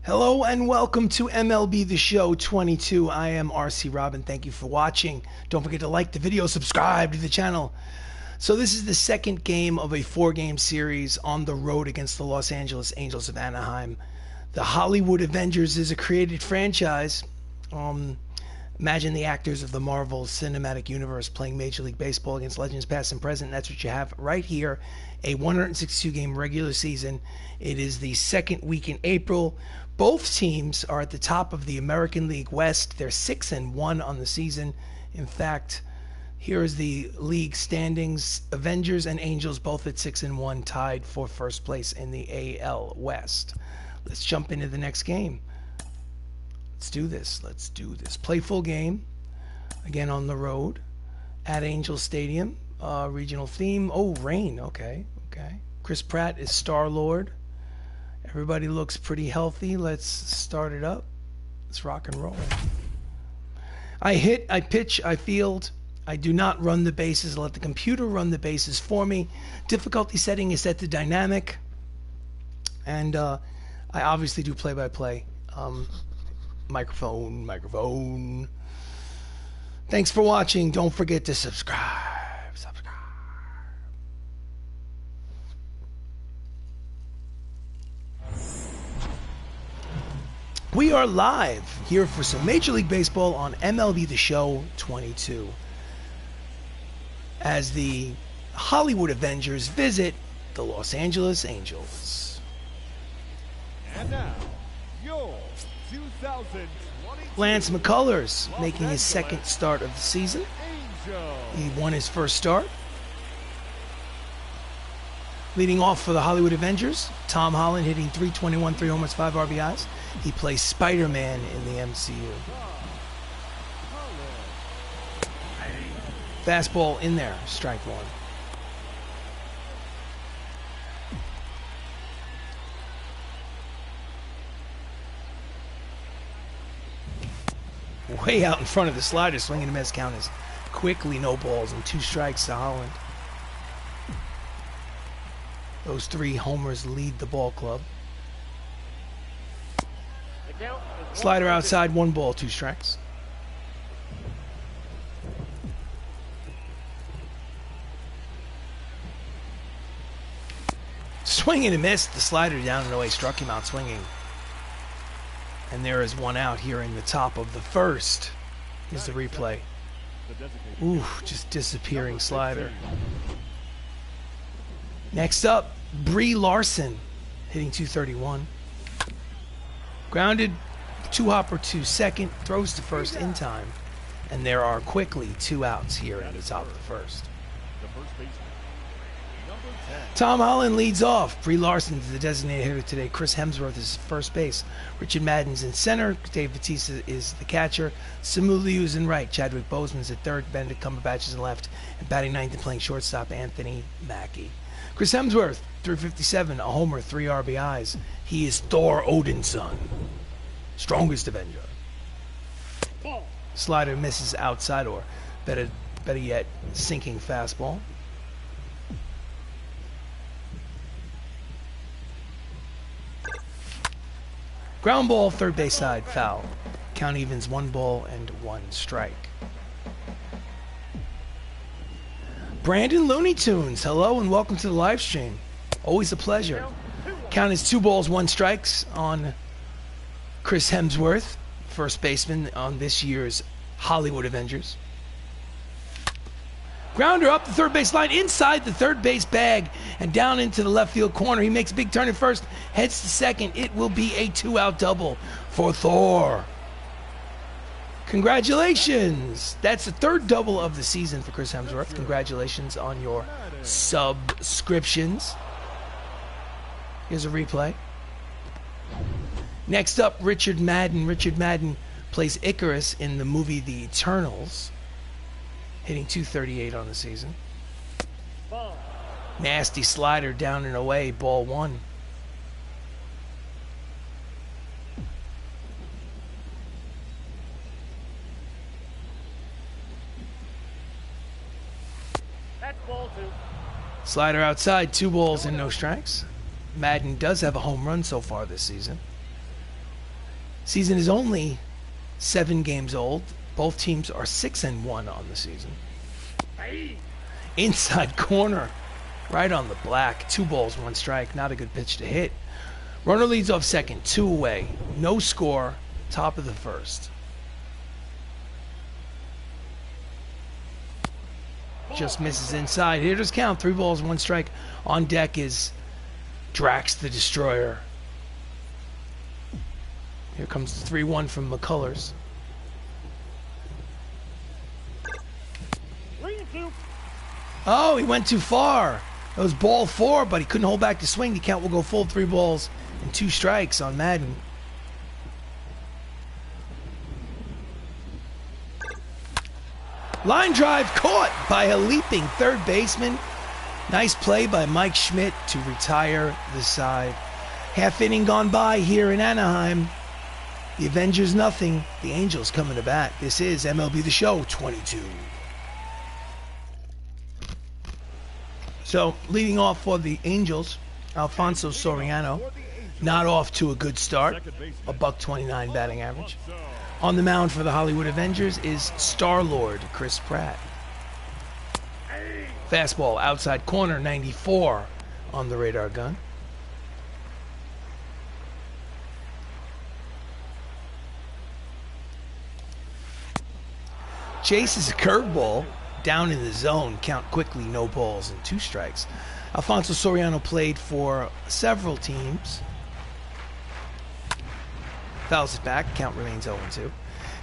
Hello and welcome to MLB The Show 22. I am RC Robbin. Thank you for watching. Don't forget to like the video, subscribe to the channel. So this is the second game of a 4-game series on the road against the Los Angeles Angels of Anaheim. The Hollywood Avengers is a created franchise. Imagine the actors of the Marvel Cinematic Universe playing Major League Baseball against legends past and present. That's what you have right here. A 162-game regular season. It is the second week in April. Both teams are at the top of the American League West. They're 6-1 on the season. In fact, here is the league standings. Avengers and Angels both at 6-1, tied for first place in the AL West. Let's jump into the next game. Let's do this. Let's do this. Playful game. Again on the road at Angel Stadium. Regional theme. Oh, rain. Okay. Chris Pratt is Star-Lord. Everybody looks pretty healthy. Let's start it up. Let's rock and roll. I hit, I pitch, I field. I do not run the bases. I let the computer run the bases for me. Difficulty setting is set to dynamic. And I obviously do play-by-play. Microphone. Thanks for watching. Don't forget to subscribe. We are live here for some Major League Baseball on MLB The Show 22. As the Hollywood Avengers visit the Los Angeles Angels. And now, your 2020 Lance McCullers making his second start of the season. He won his first start. Leading off for the Hollywood Avengers, Tom Holland hitting .321, 3 homers, 5 RBIs. He plays Spider-Man in the MCU. Fastball in there, strike one. Way out in front of the slider, swinging and miss. Count is quickly no balls and 2 strikes to Holland. Those 3 homers lead the ball club. Slider outside, 1 ball, 2 strikes. Swinging and miss. The slider down and away, struck him out swinging. And there is 1 out here in the top of the first. Here's the replay. Ooh, just disappearing slider. Next up, Brie Larson hitting .231. Grounded, 2-hopper to second, throws to first in time. And there are quickly 2 outs here in the top of the first. Tom Holland leads off. Brie Larson is the designated hitter today. Chris Hemsworth is first base. Richard Madden's in center. Dave Bautista is the catcher. Simu Liu is in right. Chadwick Boseman's at third. Benedict Cumberbatch is in left. And batting ninth and playing shortstop, Anthony Mackie. Chris Hemsworth, .357, a homer, 3 RBIs. He is Thor Odin's son. Strongest Avenger. Slider misses outside, or better yet, sinking fastball. Ground ball, third base side, foul. Count evens, 1 ball and 1 strike. Brandon Looney Tunes, hello and welcome to the live stream. Always a pleasure. Count is 2 balls, 1 strikes on Chris Hemsworth, first baseman on this year's Hollywood Avengers. Grounder up the third base line, inside the third base bag, and down into the left field corner. He makes a big turn at first, heads to second. It will be a 2-out double for Thor. Congratulations! That's the 3rd double of the season for Chris Hemsworth. Congratulations on your subscriptions. Here's a replay. Next up, Richard Madden. Richard Madden plays Icarus in the movie The Eternals. Hitting .238 on the season. Nasty slider down and away, ball 1. That's ball 2. Slider outside, 2 balls and no strikes. Madden does have a home run so far this season. Season is only 7 games old. Both teams are 6-1 on the season. Inside corner, right on the black. 2 balls, 1 strike. Not a good pitch to hit. Runner leads off second, 2 away. No score, top of the first. Just misses inside. Hitters count, 3 balls, 1 strike. On deck is Drax the Destroyer. Here comes the 3-1 from McCullers. Oh, he went too far. That was ball 4, but he couldn't hold back the swing. The count will go full, 3 balls and 2 strikes on Madden. Line drive caught by a leaping third baseman. Nice play by Mike Schmidt to retire the side. Half inning gone by here in Anaheim. The Avengers nothing. The Angels coming to bat. This is MLB The Show 22. So, leading off for the Angels, Alfonso Soriano, not off to a good start. A .129 batting average. On the mound for the Hollywood Avengers is Star-Lord Chris Pratt. Fastball outside corner, 94 on the radar gun. Chases a curveball down in the zone. Count quickly, no balls and 2 strikes. Alfonso Soriano played for several teams. Fouls it back. Count remains 0-2.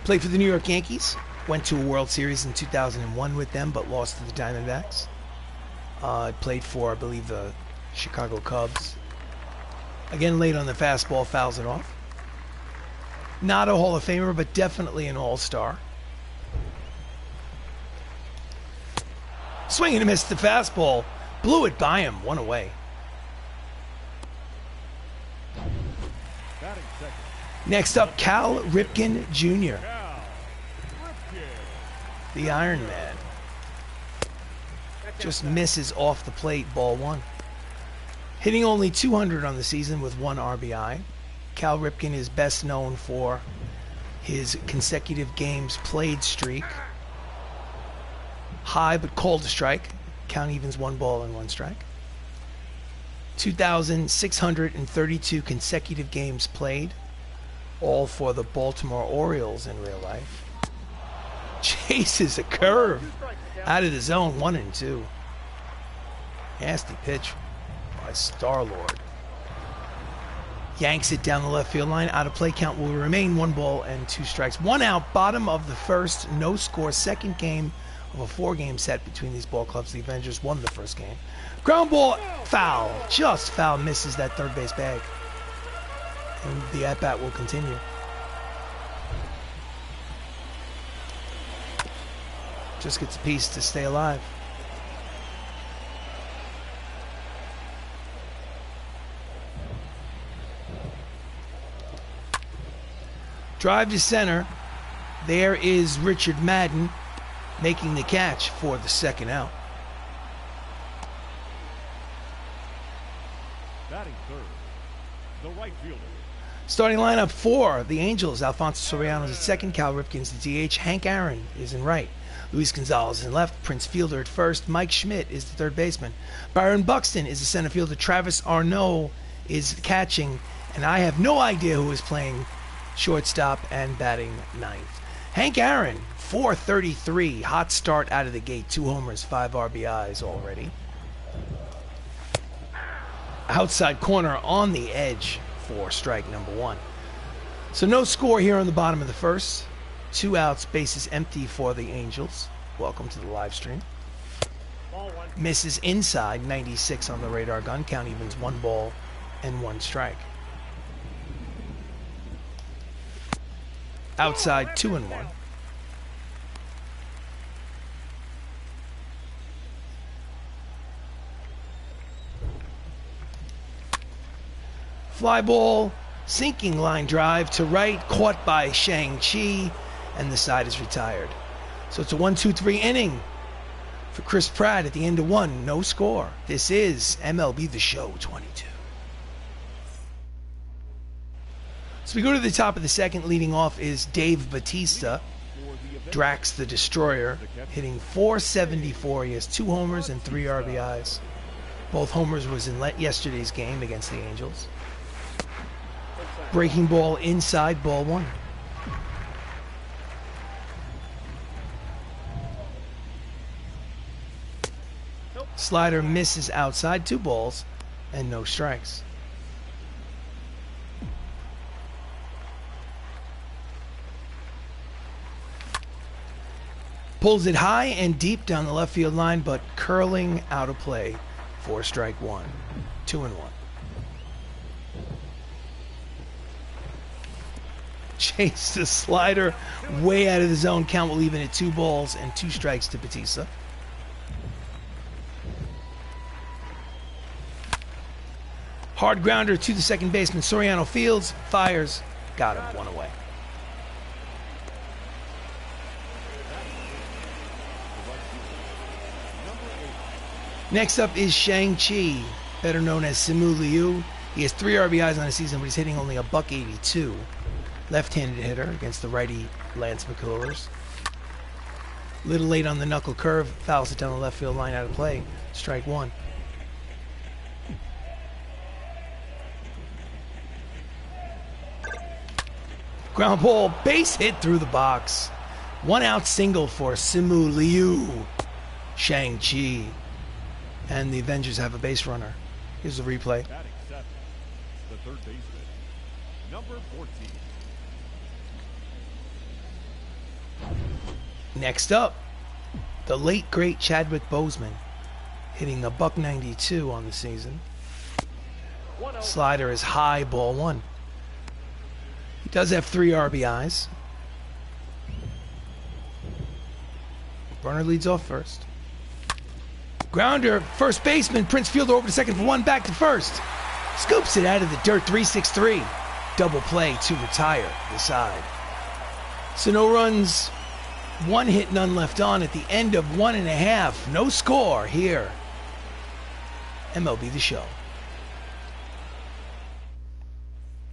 Played for the New York Yankees. Went to a World Series in 2001 with them, but lost to the Diamondbacks. Played for, I believe, the Chicago Cubs. Again, late on the fastball, fouls it off. Not a Hall of Famer, but definitely an All-Star. Swing and miss the fastball. Blew it by him. 1 away. Next up, Cal Ripken Jr. The Iron Man. Just misses off the plate, ball 1. Hitting only 200 on the season with 1 RBI. Cal Ripken is best known for his consecutive games played streak. High but called a strike. Count evens 1 ball and 1 strike. 2,632 consecutive games played. All for the Baltimore Orioles in real life. Chases a curve out of the zone, 1-2. Nasty pitch by Star-Lord. Yanks it down the left field line. Out of play, count will remain 1 ball and 2 strikes. 1 out, bottom of the first, no score. Second game of a 4-game set between these ball clubs. The Avengers won the first game. Ground ball, foul. Just foul, misses that third base bag. And the at-bat will continue. Just gets a piece to stay alive. Drive to center. There is Richard Madden making the catch for the 2nd out. Batting third, the right fielder. Starting lineup for the Angels, Alfonso Soriano is at second, Cal Ripken's the DH, Hank Aaron is in right, Luis Gonzalez in left, Prince Fielder at first, Mike Schmidt is the third baseman, Byron Buxton is the center fielder, Travis Arnaud is catching, and I have no idea who is playing shortstop and batting ninth. Hank Aaron, 433, hot start out of the gate, 2 homers, 5 RBIs already. Outside corner on the edge for strike number 1. So no score here on the bottom of the first. 2 outs, bases empty for the Angels. Welcome to the live stream. Misses inside, 96 on the radar gun. Count evens 1 ball and 1 strike. Outside 2-1. Fly ball, sinking line drive to right, caught by Shang Chi, and the side is retired. So it's a 1-2-3 inning for Chris Pratt at the end of 1, no score. This is MLB The Show 22. So we go to the top of the second. Leading off is Dave Bautista, Drax the Destroyer, hitting .474. He has 2 homers and 3 RBIs. Both homers was in yesterday's game against the Angels. Breaking ball inside, ball 1. Slider misses outside, 2 balls and no strikes. Pulls it high and deep down the left field line, but curling out of play for strike 1. 2-1. Chase the slider way out of the zone. Count will even at 2 balls and 2 strikes to Bautista. Hard grounder to the second baseman. Soriano fields, fires, got him, 1 away. Next up is Shang Chi, better known as Simu Liu. He has 3 RBIs on the season, but he's hitting only a .182. Left-handed hitter against the righty Lance McCullers. Little late on the knuckle curve, fouls it down the left field line, out of play. Strike 1. Ground ball, base hit through the box. 1 out single for Simu Liu. Shang Chi. And the Avengers have a base runner. Here's the replay. Batting 7, the third baseman, number 14. Next up, the late great Chadwick Boseman, hitting a .192 on the season. Slider is high, ball 1. He does have 3 RBIs. Runner leads off first. Grounder, first baseman, Prince Fielder over to second for 1, back to first. Scoops it out of the dirt, 3-6-3. Double play to retire the side. So no runs, 1 hit, none left on at the end of 1.5. No score here. MLB The Show.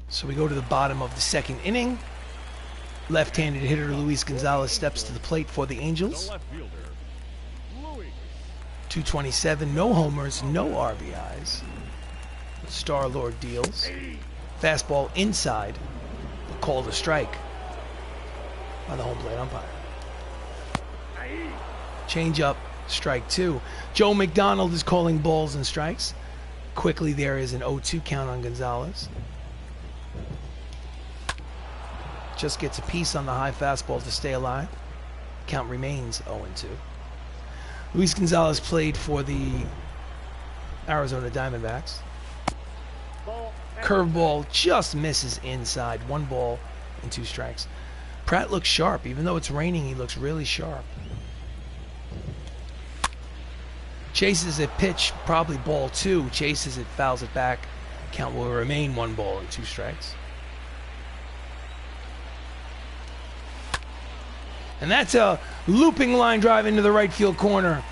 So we go to the bottom of the second inning. Left-handed hitter Luis Gonzalez steps to the plate for the Angels. The left fielder, Louis. 227, no homers, no RBIs. Star-Lord deals. Fastball inside, called a strike by the home plate umpire. Change up, strike 2. Joe McDonald is calling balls and strikes. Quickly there is an 0-2 count on Gonzalez. Just gets a piece on the high fastball to stay alive. Count remains 0-2. Luis Gonzalez played for the Arizona Diamondbacks. Curveball just misses inside. 1 ball and 2 strikes. Pratt looks sharp. Even though it's raining, he looks really sharp. Chases a pitch, probably ball 2. Chases it, fouls it back. Count will remain 1 ball and 2 strikes. And that's a looping line drive into the right field corner.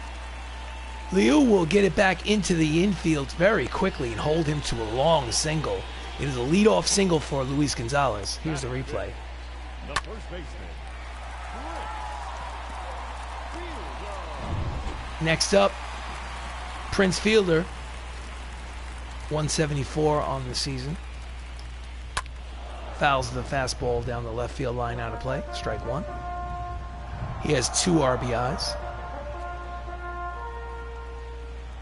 Liu will get it back into the infield very quickly and hold him to a long single. It is a leadoff single for Luis Gonzalez. Here's the replay. The first baseman, Next up, Prince Fielder, 174 on the season. Fouls the fastball down the left field line, out of play. Strike 1. He has 2 RBIs.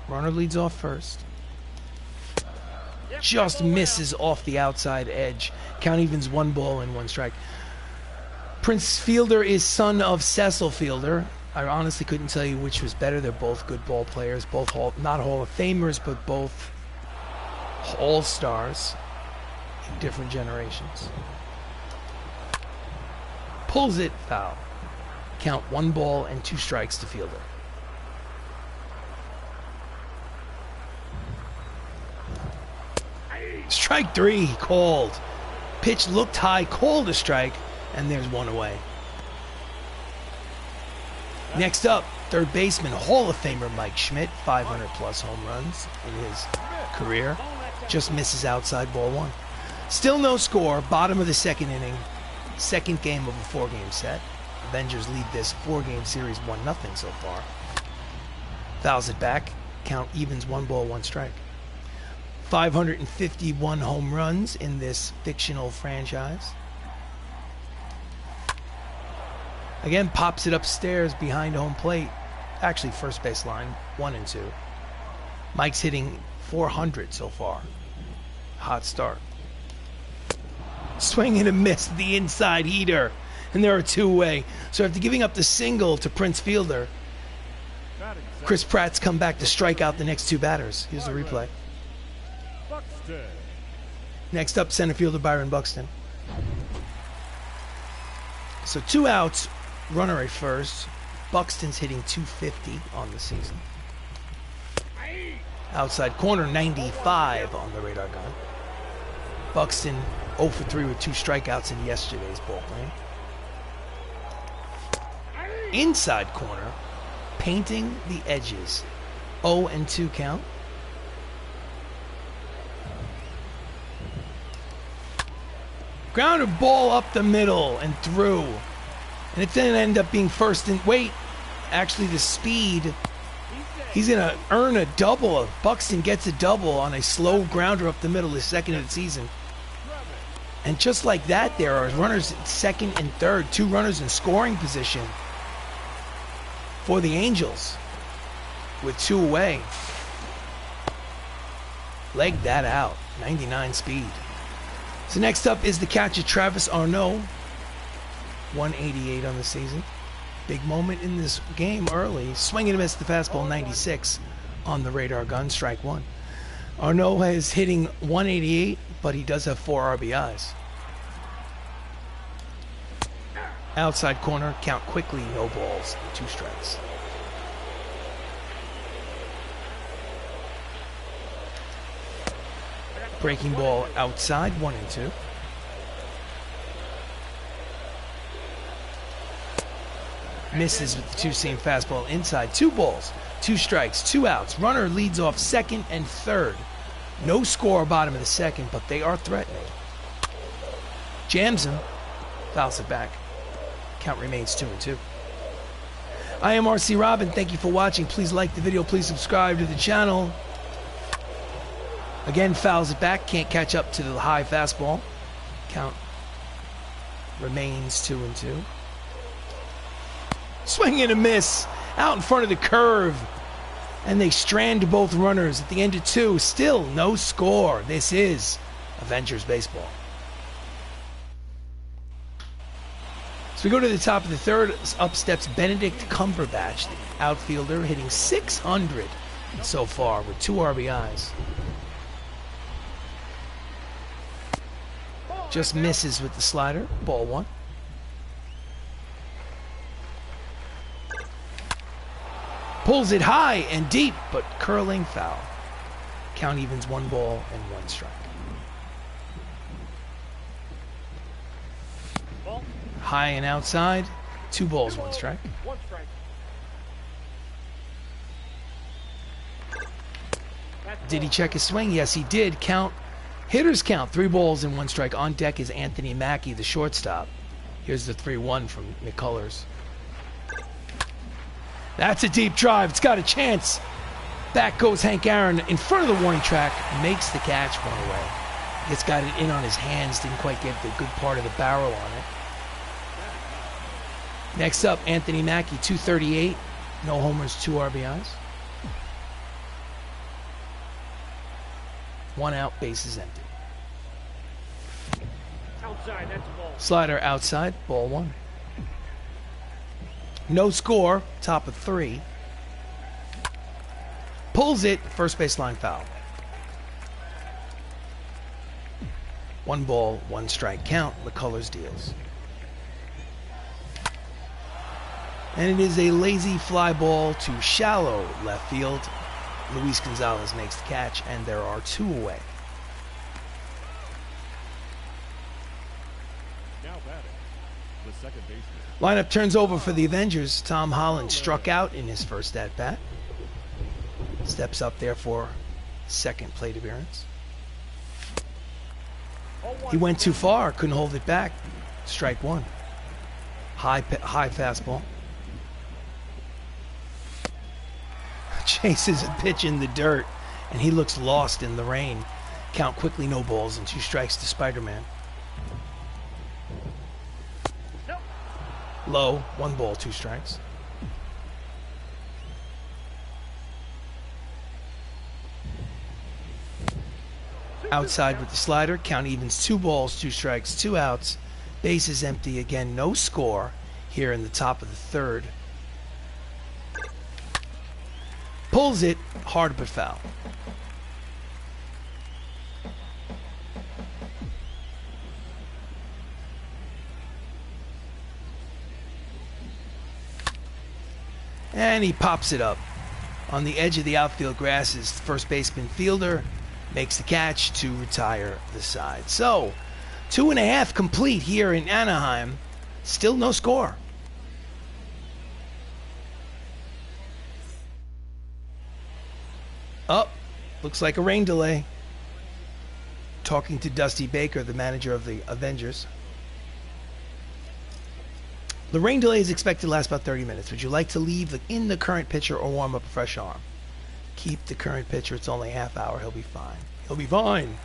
Runner leads off first. Just misses off the outside edge. Count evens 1 ball and 1 strike. Prince Fielder is son of Cecil Fielder. I honestly couldn't tell you which was better. They're both good ball players, both not Hall of Famers, but both all-stars in different generations. Pulls it, foul. Count 1 ball and 2 strikes to Fielder. Strike 3 called. Pitch looked high, called a strike, and there's 1 away. Next up, third baseman, Hall of Famer Mike Schmidt, 500 plus home runs in his career. Just misses outside, ball 1. Still no score. Bottom of the second inning. Second game of a 4-game set. Avengers lead this 4-game series 1-0 so far. Fouls it back. Count evens, 1 ball, 1 strike. 551 home runs in this fictional franchise. Again, pops it upstairs behind home plate. Actually, first base line, 1 and 2. Mike's hitting 400 so far. Hot start. Swing and a miss, the inside heater. And there are 2 away. So after giving up the single to Prince Fielder, Chris Pratt's come back to strike out the next 2 batters. Here's the replay. Next up, center fielder Byron Buxton. So 2 outs, runner at first. Buxton's hitting 250 on the season. Outside corner, 95 on the radar gun. Buxton 0 for 3 with 2 strikeouts in yesterday's ball game. Inside corner, painting the edges. 0 and 2 count. Grounded ball up the middle and through. And it didn't end up being first and wait. Actually, the speed. He's going to earn a double. Buxton gets a double on a slow grounder up the middle, his second of the season. And just like that, there are runners at second and third. 2 runners in scoring position for the Angels with 2 away. Legged that out. 99 speed. So next up is the catcher Travis Arnaud. 188 on the season. Big moment in this game early. Swing and a miss the fastball, 96 on the radar gun, strike 1. Arnaud is hitting 188, but he does have 4 RBIs. Outside corner, count quickly, no balls, 2 strikes. Breaking ball outside, 1 and 2. Misses with the 2-seam fastball inside. 2 balls, 2 strikes, 2 outs. Runner leads off second and third. No score bottom of the second, but they are threatening. Jams him, fouls it back. Count remains 2 and 2. I am RC Robbin. Thank you for watching. Please like the video. Please subscribe to the channel. Again, fouls it back. Can't catch up to the high fastball. Count remains 2 and 2. Swing and a miss out in front of the curve. And they strand both runners at the end of 2. Still no score. This is Avengers baseball. So we go to the top of the third. Up steps Benedict Cumberbatch, the outfielder, hitting 600 so far with 2 RBIs. Just misses with the slider. Ball 1. Pulls it high and deep, but curling foul. Count evens, 1 ball and 1 strike. High and outside, 2 balls, 1 strike. Did he check his swing? Yes, he did. Count. Hitters count, 3 balls and 1 strike. On deck is Anthony Mackie, the shortstop. Here's the 3-1 from McCullers. That's a deep drive. It's got a chance. Back goes Hank Aaron in front of the warning track. Makes the catch, 1 away. It's got it in on his hands. Didn't quite get the good part of the barrel on it. Next up, Anthony Mackie, 238. No homers, 2 RBIs. 1 out, bases empty. Outside, that's a ball. Slider outside, ball 1. No score, top of 3. Pulls it, first baseline foul. 1 ball, 1 strike count. McCullers deals. And it is a lazy fly ball to shallow left field. Luis Gonzalez makes the catch, and there are 2 away. Now batting, the second baseman. Lineup turns over for the Avengers. Tom Holland struck out in his first at-bat. Steps up there for second plate appearance. He went too far, couldn't hold it back. Strike one. High fastball. Chases a pitch in the dirt, and he looks lost in the rain. Count quickly, no balls, and 2 strikes to Spider-Man. Low, 1 ball, 2 strikes. Outside with the slider, count evens, 2 balls, 2 strikes, 2 outs. Base is empty again, no score here in the top of the third. Pulls it, hard but foul. And he pops it up. On the edge of the outfield grasses, first baseman fielder makes the catch to retire the side. So, 2.5 complete here in Anaheim. Still no score. Oh, looks like a rain delay. Talking to Dusty Baker, the manager of the Avengers. The rain delay is expected to last about 30 minutes. Would you like to leave in the current pitcher or warm up a fresh arm? Keep the current pitcher. It's only a half hour. He'll be fine. He'll be fine.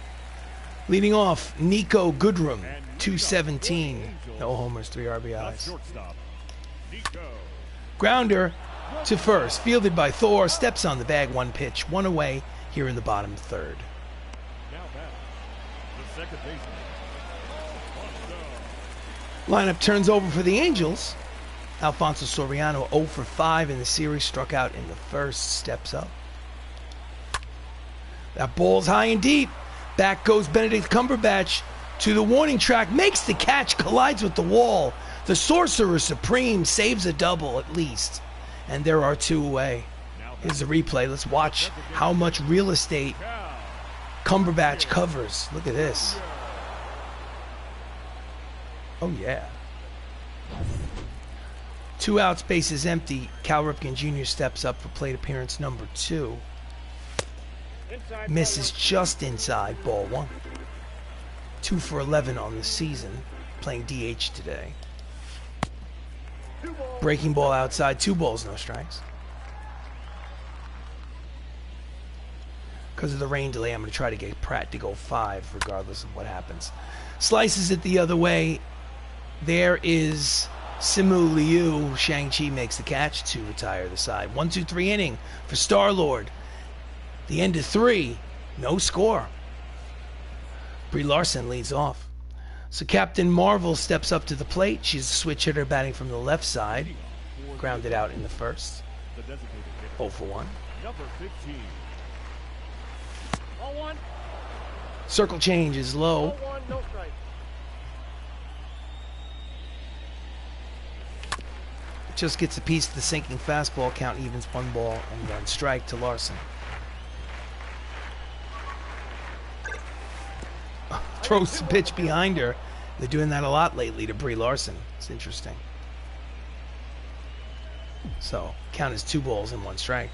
Leading off, Nico Goodrum, 217. No homers, 3 RBIs. Grounder to first. Fielded by Thor. Steps on the bag. 1 pitch. 1 away here in the bottom third. Now back, the second baseman. Lineup turns over for the Angels. Alfonso Soriano, 0 for 5 in the series. Struck out in the first. Steps up. That ball's high and deep. Back goes Benedict Cumberbatch to the warning track. Makes the catch. Collides with the wall. The Sorcerer Supreme saves a double at least. And there are 2 away. Here's the replay. Let's watch how much real estate Cumberbatch covers. Look at this. Oh, yeah. 2 outs, base is empty. Cal Ripken Jr. steps up for plate appearance number 2. Misses just inside, ball 1. 2 for 11 on the season, playing DH today. Breaking ball outside, 2 balls, no strikes. Because of the rain delay, I'm going to try to get Pratt to go 5 regardless of what happens. Slices it the other way. There is Simu Liu. Shang Chi makes the catch to retire the side. 1-2-3 inning for Star-Lord. The end of 3, no score. Brie Larson leads off. So Captain Marvel steps up to the plate. She's a switch hitter batting from the left side. Grounded out in the first. 0 for 1. Number 15. Circle change is low. No strike. Just gets a piece of the sinking fastball. Count evens, 1 ball and 1 strike to Larson. Throws the pitch behind her. They're doing that a lot lately to Brie Larson. It's interesting. So, count is 2 balls and 1 strike.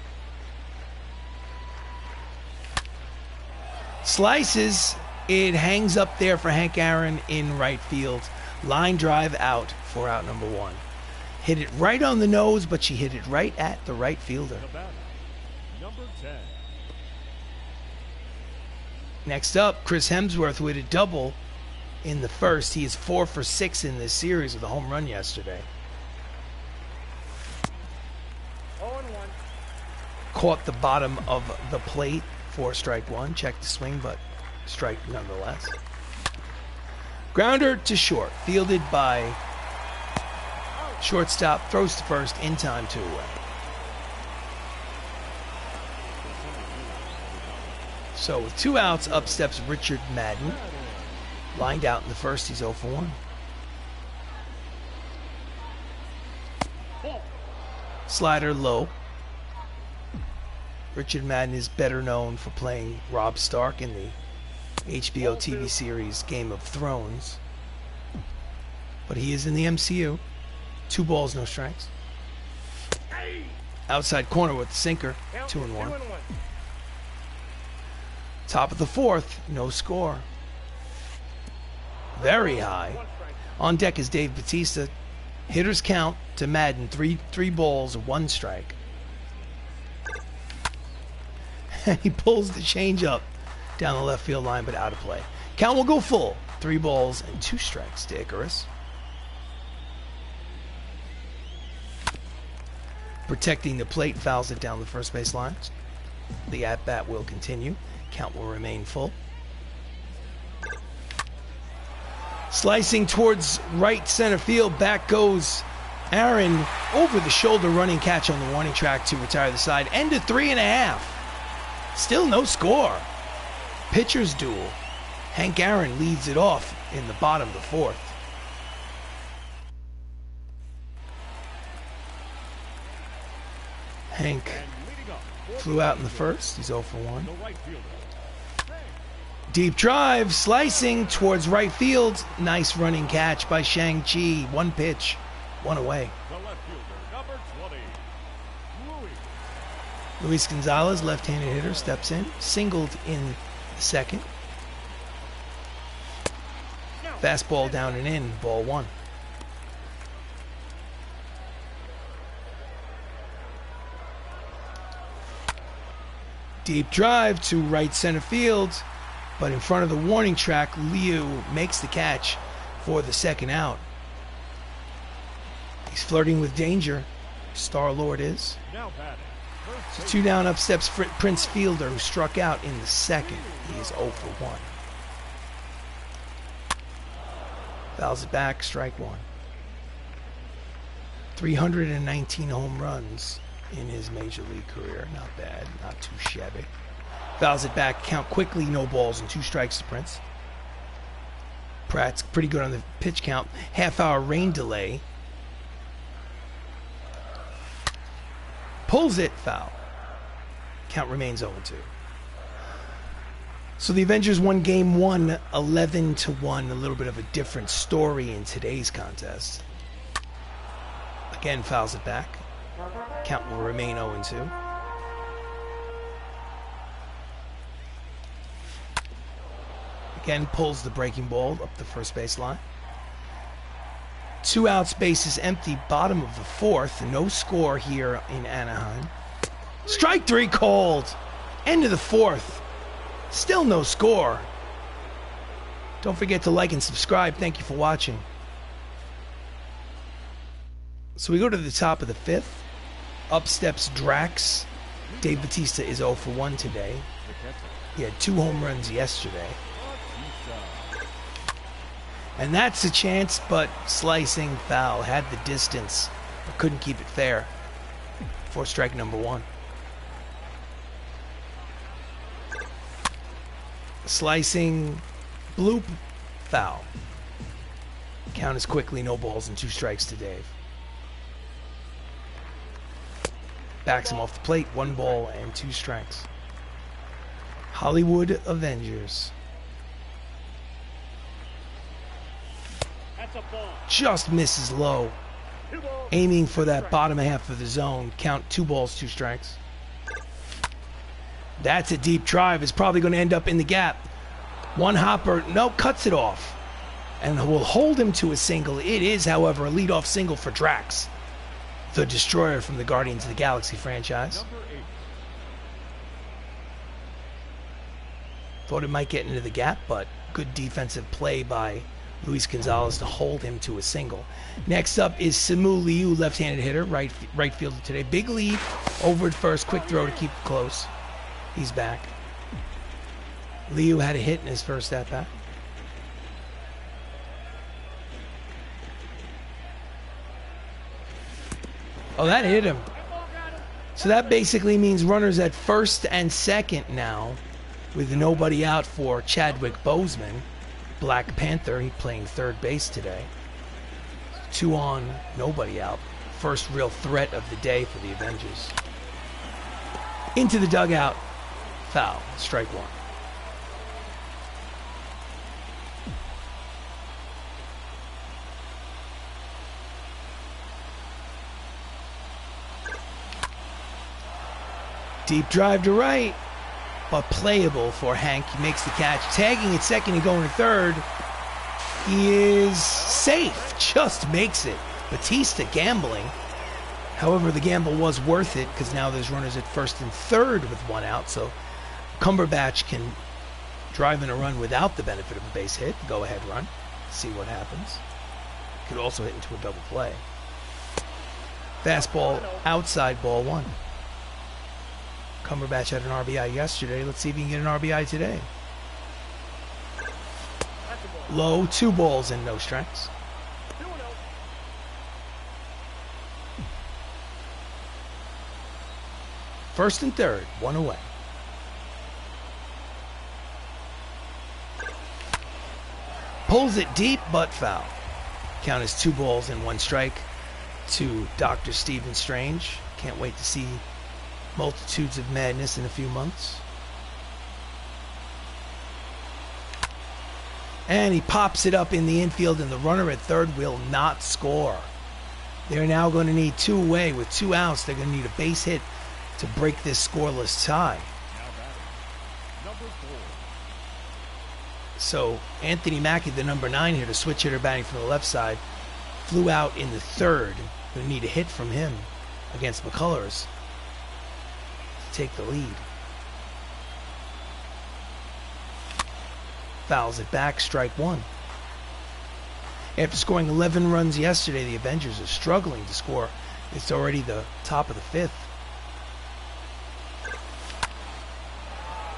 Slices. It hangs up there for Hank Aaron in right field. Line drive out for out number 1. Hit it right on the nose, but she hit it right at the right fielder. Number 10. Next up, Chris Hemsworth with a double in the first. He is 4 for 6 in this series with a home run yesterday. 0-1. Caught the bottom of the plate for strike 1. Checked the swing, but strike nonetheless. Grounder to short. Fielded by shortstop. Throws to first. In time, 2 away. So with 2 outs, up steps Richard Madden. Lined out in the first, he's 0 for 1. Slider low. Richard Madden is better known for playing Robb Stark in the HBO TV series Game of Thrones. But he is in the MCU. 2 balls, no strikes. Outside corner with the sinker. 2-1. Top of the 4th, no score. Very high. On deck is Dave Bautista. Hitters count to Madden. Three balls, 1 strike. And he pulls the changeup down the left field line, but out of play. Count will go full. 3 balls and 2 strikes to Icarus. Protecting the plate, fouls it down the first base line. The at-bat will continue. Count will remain full. Slicing towards right center field. Back goes Aaron. Over the shoulder running catch on the warning track to retire the side. End of 3.5. Still no score. Pitcher's duel. Hank Aaron leads it off in the bottom of the 4th. Hank flew out in the 1st. He's 0 for 1. Deep drive, slicing towards right field. Nice running catch by Shang Chi. 1 pitch, 1 away. Luis Gonzalez, left-handed hitter, steps in. Singled in the 2nd. Fastball down and in, ball 1. Deep drive to right center field, but in front of the warning track, Liu makes the catch for the 2nd out. He's flirting with danger, Star-Lord is. So 2 down, up steps Prince Fielder, who struck out in the 2nd. He is 0 for 1. Fouls it back, strike 1. 319 home runs in his major league career. Not bad, not too shabby. Fouls it back, count quickly, no balls and 2 strikes to Prince. Pratt's pretty good on the pitch count. Half-hour rain delay. Pulls it, foul. Count remains 0-2. So the Avengers won game 1, 11-1. A little bit of a different story in today's contest. Again, fouls it back. Count will remain 0-2. Again, pulls the breaking ball up the first base line. 2 outs, bases empty, bottom of the 4th. No score here in Anaheim. Strike 3 called. End of the 4th. Still no score. Don't forget to like and subscribe. Thank you for watching. So we go to the top of the 5th. Up steps Drax. Dave Bautista is 0 for 1 today. He had 2 home runs yesterday. And that's a chance, but slicing foul. Had the distance, but couldn't keep it fair. For strike number 1. Slicing bloop foul. Count is quickly, no balls and 2 strikes to Dave. Backs him off the plate, 1 ball and 2 strikes. Hollywood Avengers. Just misses low. Aiming for that bottom half of the zone. Count 2 balls, 2 strikes. That's a deep drive. It's probably going to end up in the gap. 1 hopper, no, cuts it off. And will hold him to a single. It is, however, a leadoff single for Drax, the destroyer from the Guardians of the Galaxy franchise. Thought it might get into the gap, but good defensive play by Luis Gonzalez to hold him to a single. Next up is Simu Liu, left-handed hitter, right fielder today. Big lead over at first, quick throw to keep it close. He's back. Liu had a hit in his first at-bat. Oh, that hit him. So that basically means runners at first and second now, with nobody out for Chadwick Boseman, Black Panther. He's playing third base today. 2 on, nobody out. First real threat of the day for the Avengers. Into the dugout. Foul. Strike 1. Deep drive to right, but playable for Hank. He makes the catch, tagging at second and going to third. He is safe, just makes it. Batista gambling. However, the gamble was worth it because now there's runners at first and third with one out, so Cumberbatch can drive in a run without the benefit of a base hit. Go ahead run. See what happens. Could also hit into a double play. Fastball outside, ball one. Cumberbatch had an RBI yesterday. Let's see if he can get an RBI today. Low, 2 balls and no strikes. First and third, 1 away. Pulls it deep, but foul. Count is 2 balls and 1 strike to Dr. Stephen Strange. Can't wait to see multitudes of madness in a few months. And he pops it up in the infield, and the runner at third will not score. They're now going to need 2 away with 2 outs. They're going to need a base hit to break this scoreless tie. So Anthony Mackie, the number 9 hitter, switch hitter batting from the left side, flew out in the third. Going to need a hit from him against McCullers to take the lead. Fouls it back, strike 1. After scoring 11 runs yesterday, the Avengers are struggling to score. It's already the top of the 5th.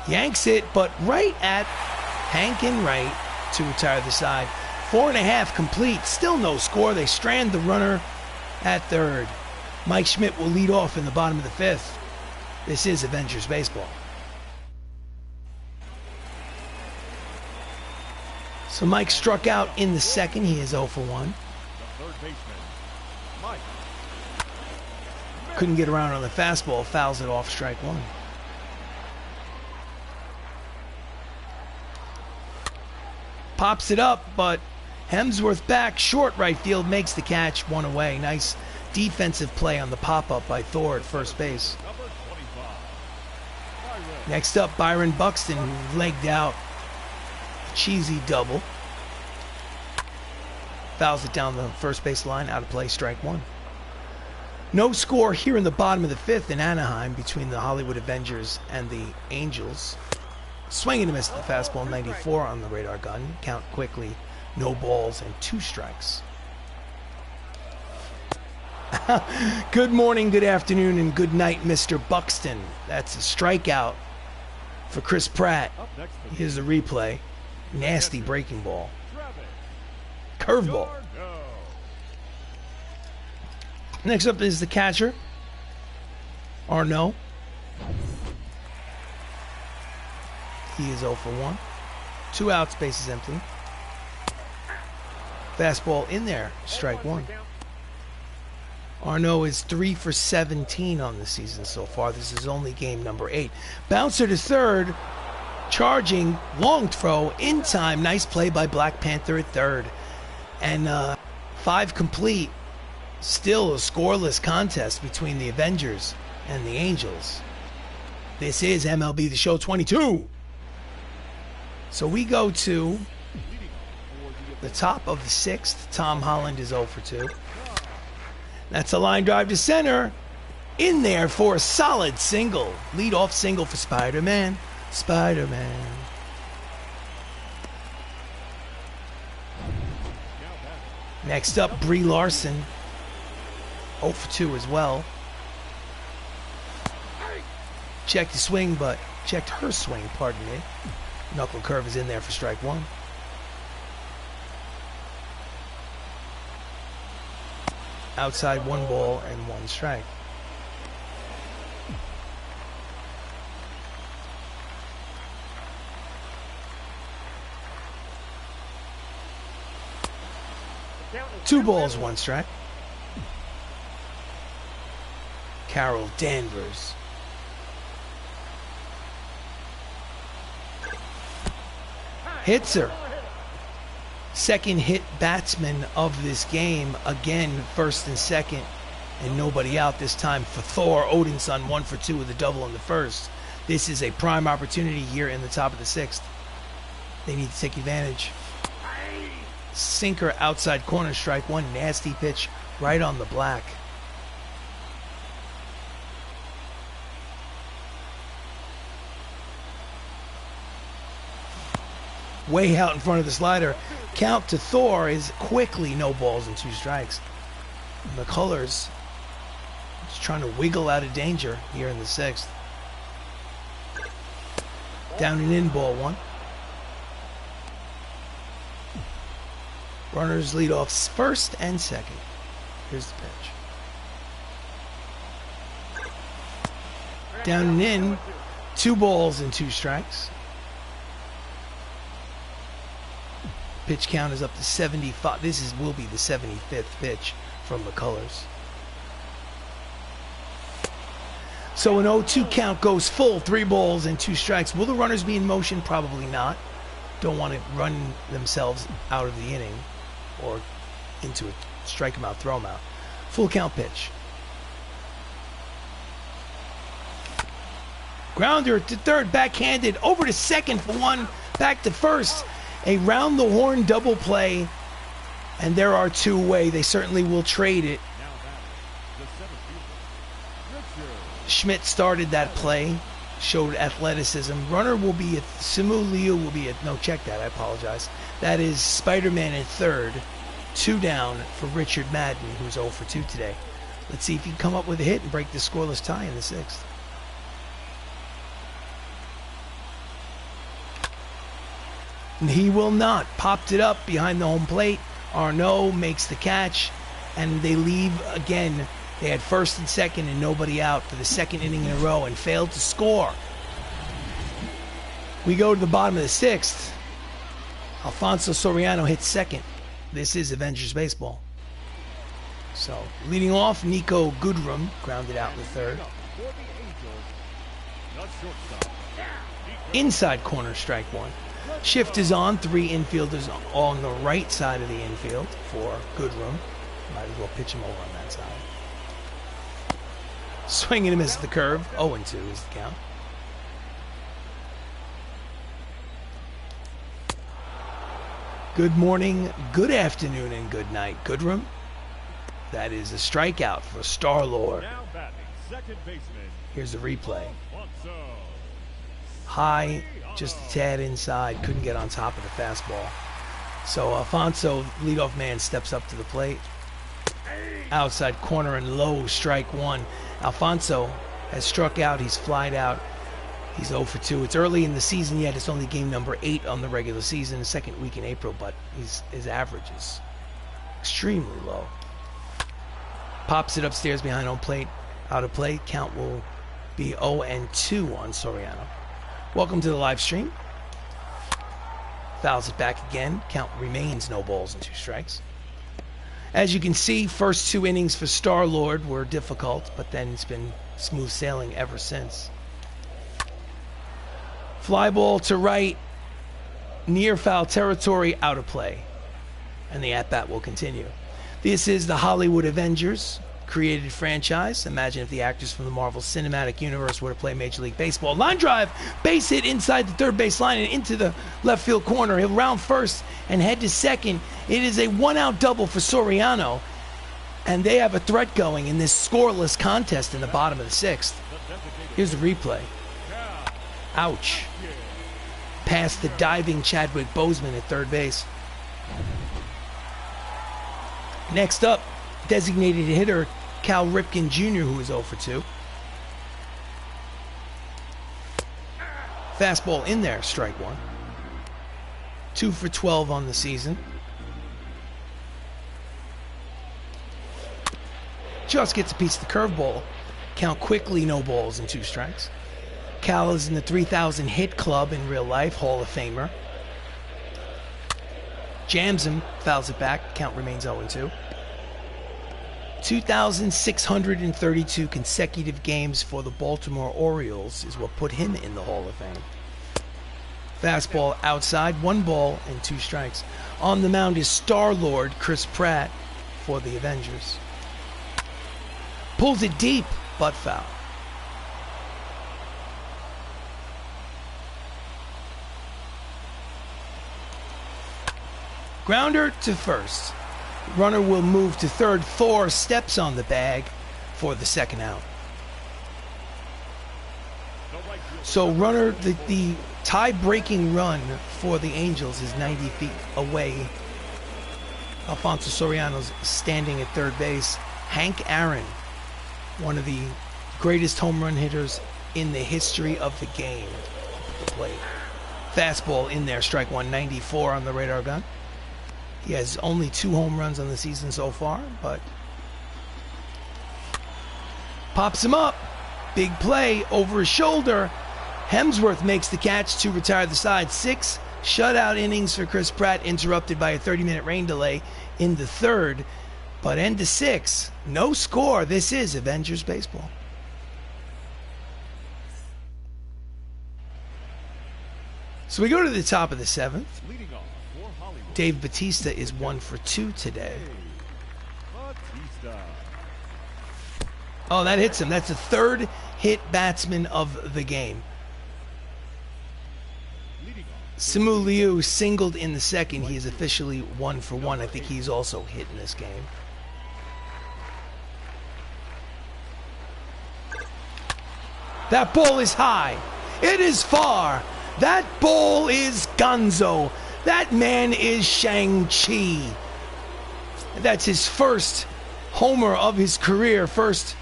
Yanks it, but right at Hank and right to retire the side. 4.5 complete, still no score. They strand the runner at third. Mike Schmidt will lead off in the bottom of the 5th. This is Avengers baseball. So Mike struck out in the second. He is 0 for 1. Couldn't get around on the fastball. Fouls it off, strike 1. Pops it up, but Hemsworth back, short right field, makes the catch, 1 away. Nice defensive play on the pop-up by Thor at first base. Next up, Byron Buxton, who legged out a cheesy double. Fouls it down the first base line, out of play, strike 1. No score here in the bottom of the 5th in Anaheim between the Hollywood Avengers and the Angels. Swing and a miss at the fastball, 94 on the radar gun. Count quickly, no balls and 2 strikes. Good morning, good afternoon, and good night, Mr. Buxton. That's a strikeout for Chris Pratt. Here's the replay. Nasty breaking ball. Curveball. Next up is the catcher, Arnaud. He is 0 for 1. 2 outs, bases empty. Fastball in there, strike 1. Arnaud is 3 for 17 on the season so far. This is only game number 8. Bouncer to third, charging, long throw, in time. Nice play by Black Panther at third. And 5 complete. Still a scoreless contest between the Avengers and the Angels. This is MLB The Show 22. So we go to the top of the 6th. Tom Holland is 0 for 2. That's a line drive to center. In there for a solid single. Lead-off single for Spider-Man. Spider-Man. Next up, Brie Larson. 0 for 2 as well. Checked the swing, but checked her swing, pardon me. Knuckle curve is in there for strike 1. Outside, 1 ball and 1 strike. Two balls, 1 strike. Carol Danvers. Hits her. Second hit batsman of this game. Again, first and second, and nobody out this time for Thor Odinson. 1 for 2 with a double in the first. This is a prime opportunity here in the top of the 6th. They need to take advantage. Sinker outside corner, strike one. Nasty pitch right on the black. Way out in front of the slider. Count to Thor is quickly no balls and 2 strikes. McCullers just trying to wiggle out of danger here in the 6th. Down and in, ball 1. Runners lead off first and second. Here's the pitch. Down and in, 2 balls and 2 strikes. Pitch count is up to 75. This will be the 75th pitch from McCullers. So an 0-2 count goes full, 3 balls and 2 strikes. Will the runners be in motion? Probably not. Don't want to run themselves out of the inning or into it. Strike them out, throw them out. Full count pitch. Grounder to third, backhanded, over to second for 1, back to first. A round the horn double play, and there are 2 away. They certainly will trade it. Schmidt started that play, showed athleticism. Runner will be at Simu Liu will be at, no, check that, I apologize. That is Spider-Man in third. 2 down for Richard Madden, who's 0 for 2 today. Let's see if he can come up with a hit and break the scoreless tie in the 6th. And he will not. Popped it up behind the home plate. Arnaud makes the catch, and they leave again. They had first and second and nobody out for the 2nd inning in a row and failed to score. We go to the bottom of the 6th. Alfonso Soriano hits second. This is Avengers baseball. So, leading off, Nico Goodrum grounded out in the 3rd. Inside corner, strike 1. Shift is on. 3 infielders on the right side of the infield for Goodrum. Might as well pitch him over on that side. Swing and a miss at the curve. 0-2 is the count. Good morning, good afternoon, and good night, Goodrum. That is a strikeout for Star-Lord. Here's the replay. High, just a tad inside, couldn't get on top of the fastball. So Alfonso, leadoff man, steps up to the plate. Outside corner and low, strike 1. Alfonso has struck out, he's flied out. He's 0 for 2. It's early in the season yet. It's only game number 8 on the regular season, the 2nd week in April, but his average is extremely low. Pops it upstairs behind home plate. Out of play, count will be 0-2 on Soriano. Welcome to the live stream. Fouls it back again. Count remains no balls and 2 strikes. As you can see, first 2 innings for Star-Lord were difficult, but then it's been smooth sailing ever since. Fly ball to right, near foul territory, out of play. And the at-bat will continue. This is the Hollywood Avengers created franchise. Imagine if the actors from the Marvel Cinematic Universe were to play Major League Baseball. Line drive, base hit inside the third base line and into the left field corner. He'll round first and head to second. It is a 1-out double for Soriano. And they have a threat going in this scoreless contest in the bottom of the 6th. Here's the replay. Ouch. Past the diving Chadwick Boseman at third base. Next up, designated hitter Cal Ripken Jr., who is 0 for 2. Fastball in there, strike 1. 2 for 12 on the season. Just gets a piece of the curveball. Count quickly, no balls and 2 strikes. Cal is in the 3,000 hit club in real life, Hall of Famer. Jams him, fouls it back, count remains 0-2. 2,632 consecutive games for the Baltimore Orioles is what put him in the Hall of Fame. Fastball outside, 1 ball and 2 strikes. On the mound is Star-Lord Chris Pratt for the Avengers. Pulls it deep, but foul. Grounder to first. Runner will move to third. Thor steps on the bag for the second out. So runner, the tie-breaking run for the Angels is 90 feet away. Alfonso Soriano's standing at third base. Hank Aaron, one of the greatest home run hitters in the history of the game. Plate. Fastball in there, strike one, 94 on the radar gun. He has only 2 home runs on the season so far, but pops him up. Big play over his shoulder. Hemsworth makes the catch to retire the side. 6 shutout innings for Chris Pratt, interrupted by a 30-minute rain delay in the third. But end to 6. No score. This is Avengers baseball. So we go to the top of the 7th. Dave Bautista is 1 for 2 today. Oh, that hits him. That's the third hit batsman of the game. Simu Liu singled in the second. He is officially 1 for 1. I think he's also hit in this game. That ball is high. It is far. That ball is gonzo. That man is Shang Chi. That's his first homer of his career, first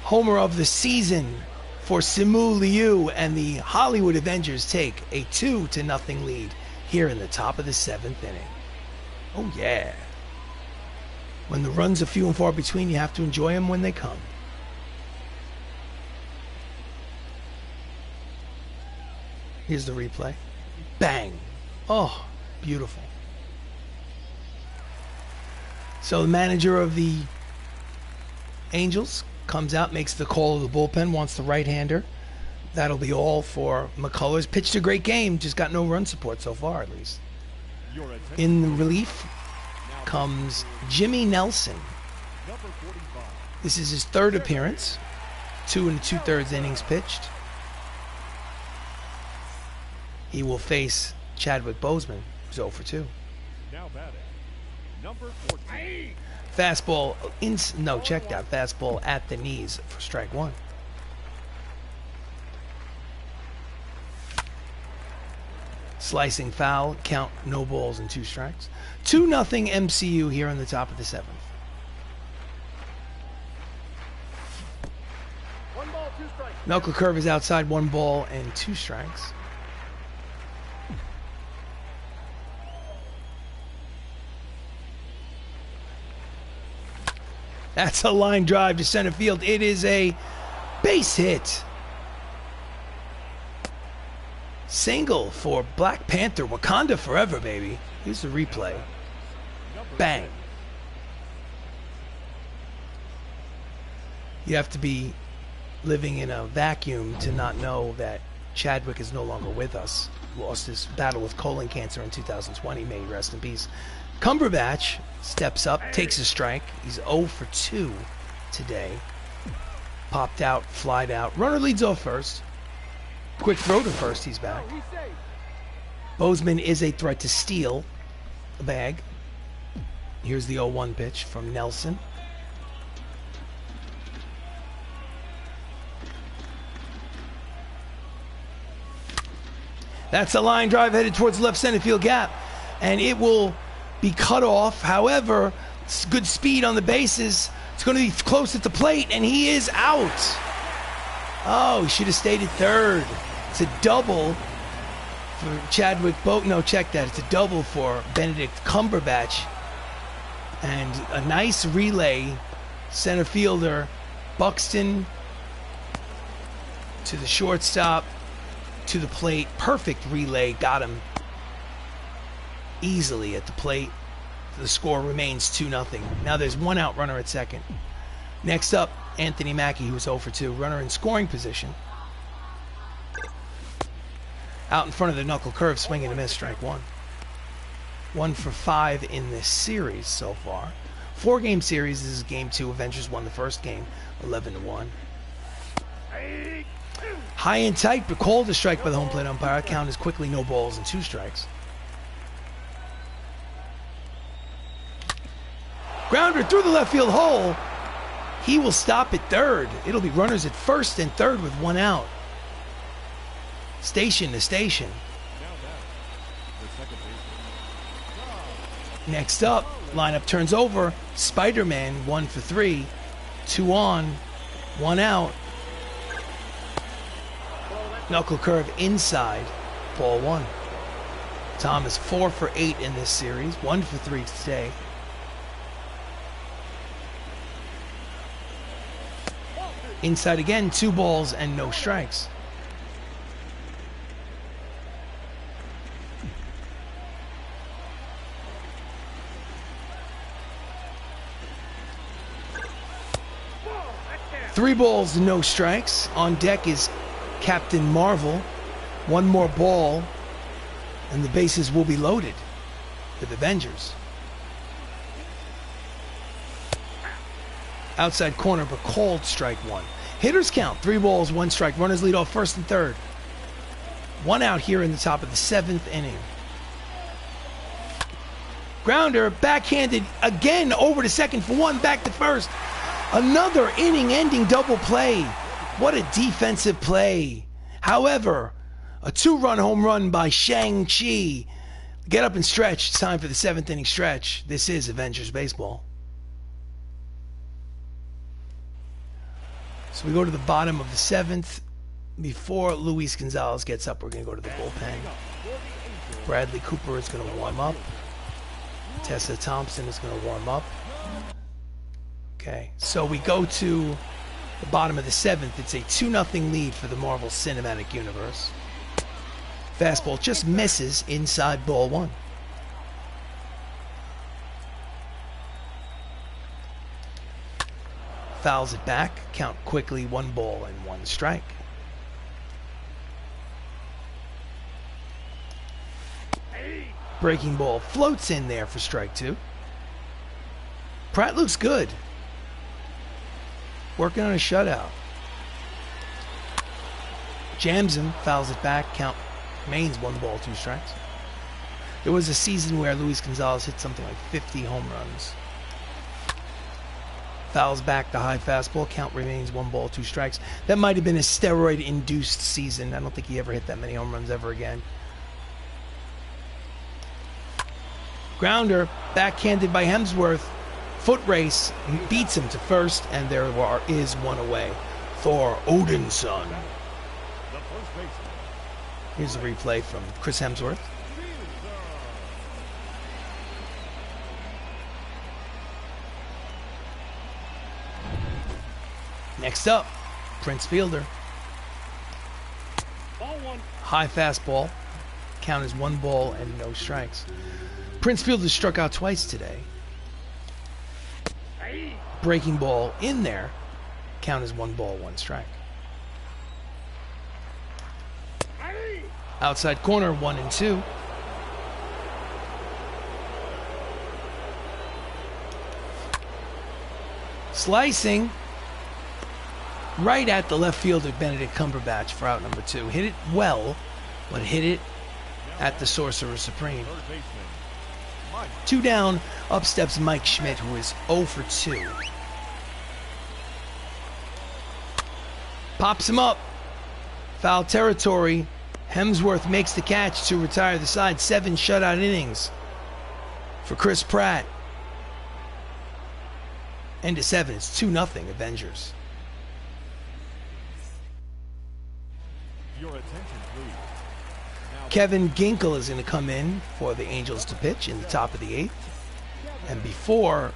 homer of the season for Simu Liu, and the Hollywood Avengers take a 2-0 lead here in the top of the 7th inning. Oh yeah. When the runs are few and far between, you have to enjoy them when they come. Here's the replay. Bang. Oh, beautiful. So the manager of the Angels comes out, makes the call of the bullpen, wants the right-hander. That'll be all for McCullers. Pitched a great game, just got no run support so far, at least. In relief comes Jimmy Nelson. This is his 3rd appearance. 2 2/3 innings pitched. He will face Chadwick Boseman, who's 0 for 2. Now batting, number 14. Fastball, checked out. Fastball at the knees for strike 1. Slicing foul, count, no balls and 2 strikes. 2-0 MCU here on the top of the 7th. 1 ball, 2 strikes. Knuckle curve is outside, 1 ball and 2 strikes. That's a line drive to center field. It is a base hit. Single for Black Panther. Wakanda forever, baby. Here's the replay. Bang. You have to be living in a vacuum to not know that Chadwick is no longer with us. Lost his battle with colon cancer in 2020. May he rest in peace. Cumberbatch steps up, takes a strike. He's 0 for 2 today. Popped out, flied out. Runner leads off first. Quick throw to first, he's back. Boseman is a threat to steal the bag. Here's the 0-1 pitch from Nelson. That's a line drive headed towards left center field gap, and it will be cut off. However, it's good speed on the bases. It's going to be close at the plate, and he is out. Oh, he should have stayed at third. It's a double for Chadwick No, check that. It's a double for Benedict Cumberbatch. And a nice relay, center fielder Buxton to the shortstop, to the plate. Perfect relay, got him easily at the plate. The score remains 2-0. Now there's 1 out runner at second. Next up, Anthony Mackie, who's 0 for 2. Runner in scoring position. Out in front of the knuckle curve, swing and a miss, strike 1. 1 for 5 in this series so far. 4-game series. This is game 2. Avengers won the first game, 11-1. High and tight, but called a strike by the home plate umpire. Count is quickly no balls and 2 strikes. Grounder through the left field hole. He will stop at third. It'll be runners at first and third with one out. Station to station. Next up, lineup turns over. Spider-Man 1 for 3. 2 on, 1 out. Knuckle curve inside, ball 1. Tom is 4 for 8 in this series, 1 for 3 today. Inside again, 2 balls and no strikes. Three balls, no strikes. On deck is Captain Marvel. 1 more ball, and the bases will be loaded with Avengers. Outside corner, but called strike 1. Hitters count, 3 balls, 1 strike. Runners lead off first and third. 1 out here in the top of the 7th inning. Grounder, backhanded again over to second for 1, back to first. Another inning-ending double play. What a defensive play. However, a 2-run home run by Shang Chi. Get up and stretch. It's time for the 7th inning stretch. This is Avengers Baseball. So we go to the bottom of the 7th. Before Luis Gonzalez gets up, we're going to go to the bullpen. Bradley Cooper is going to warm up. Tessa Thompson is going to warm up. Okay, so we go to the bottom of the 7th. It's a 2-0 lead for the Marvel Cinematic Universe. Fastball just misses inside ball 1. Fouls it back. Count quickly, 1 ball and 1 strike. Breaking ball floats in there for strike 2. Pratt looks good. Working on a shutout. Jams him, fouls it back, count remains 1 ball, 2 strikes. There was a season where Luis Gonzalez hit something like 50 home runs. Fouls back the high fastball, count remains 1 ball, 2 strikes. That might have been a steroid-induced season. I don't think he ever hit that many home runs ever again. Grounder, backhanded by Hemsworth. Foot race, beats him to first, and there is 1 away. Thor Odinson. Here's a replay from Chris Hemsworth. Next up, Prince Fielder. High fastball. Count is 1 ball and no strikes. Prince Fielder struck out twice today. Breaking ball in there. Count as 1 ball, 1 strike. Outside corner, 1 and 2. Slicing right at the left fielder, Benedict Cumberbatch, for out number 2. Hit it well, but hit it at the Sorcerer Supreme. 2 down, up steps Mike Schmidt, who is 0 for 2. Pops him up. Foul territory. Hemsworth makes the catch to retire the side. 7 shutout innings for Chris Pratt. End of 7. It's 2-0 Avengers. Your attention, please. Kevin Ginkel is going to come in for the Angels to pitch in the top of the 8th. And before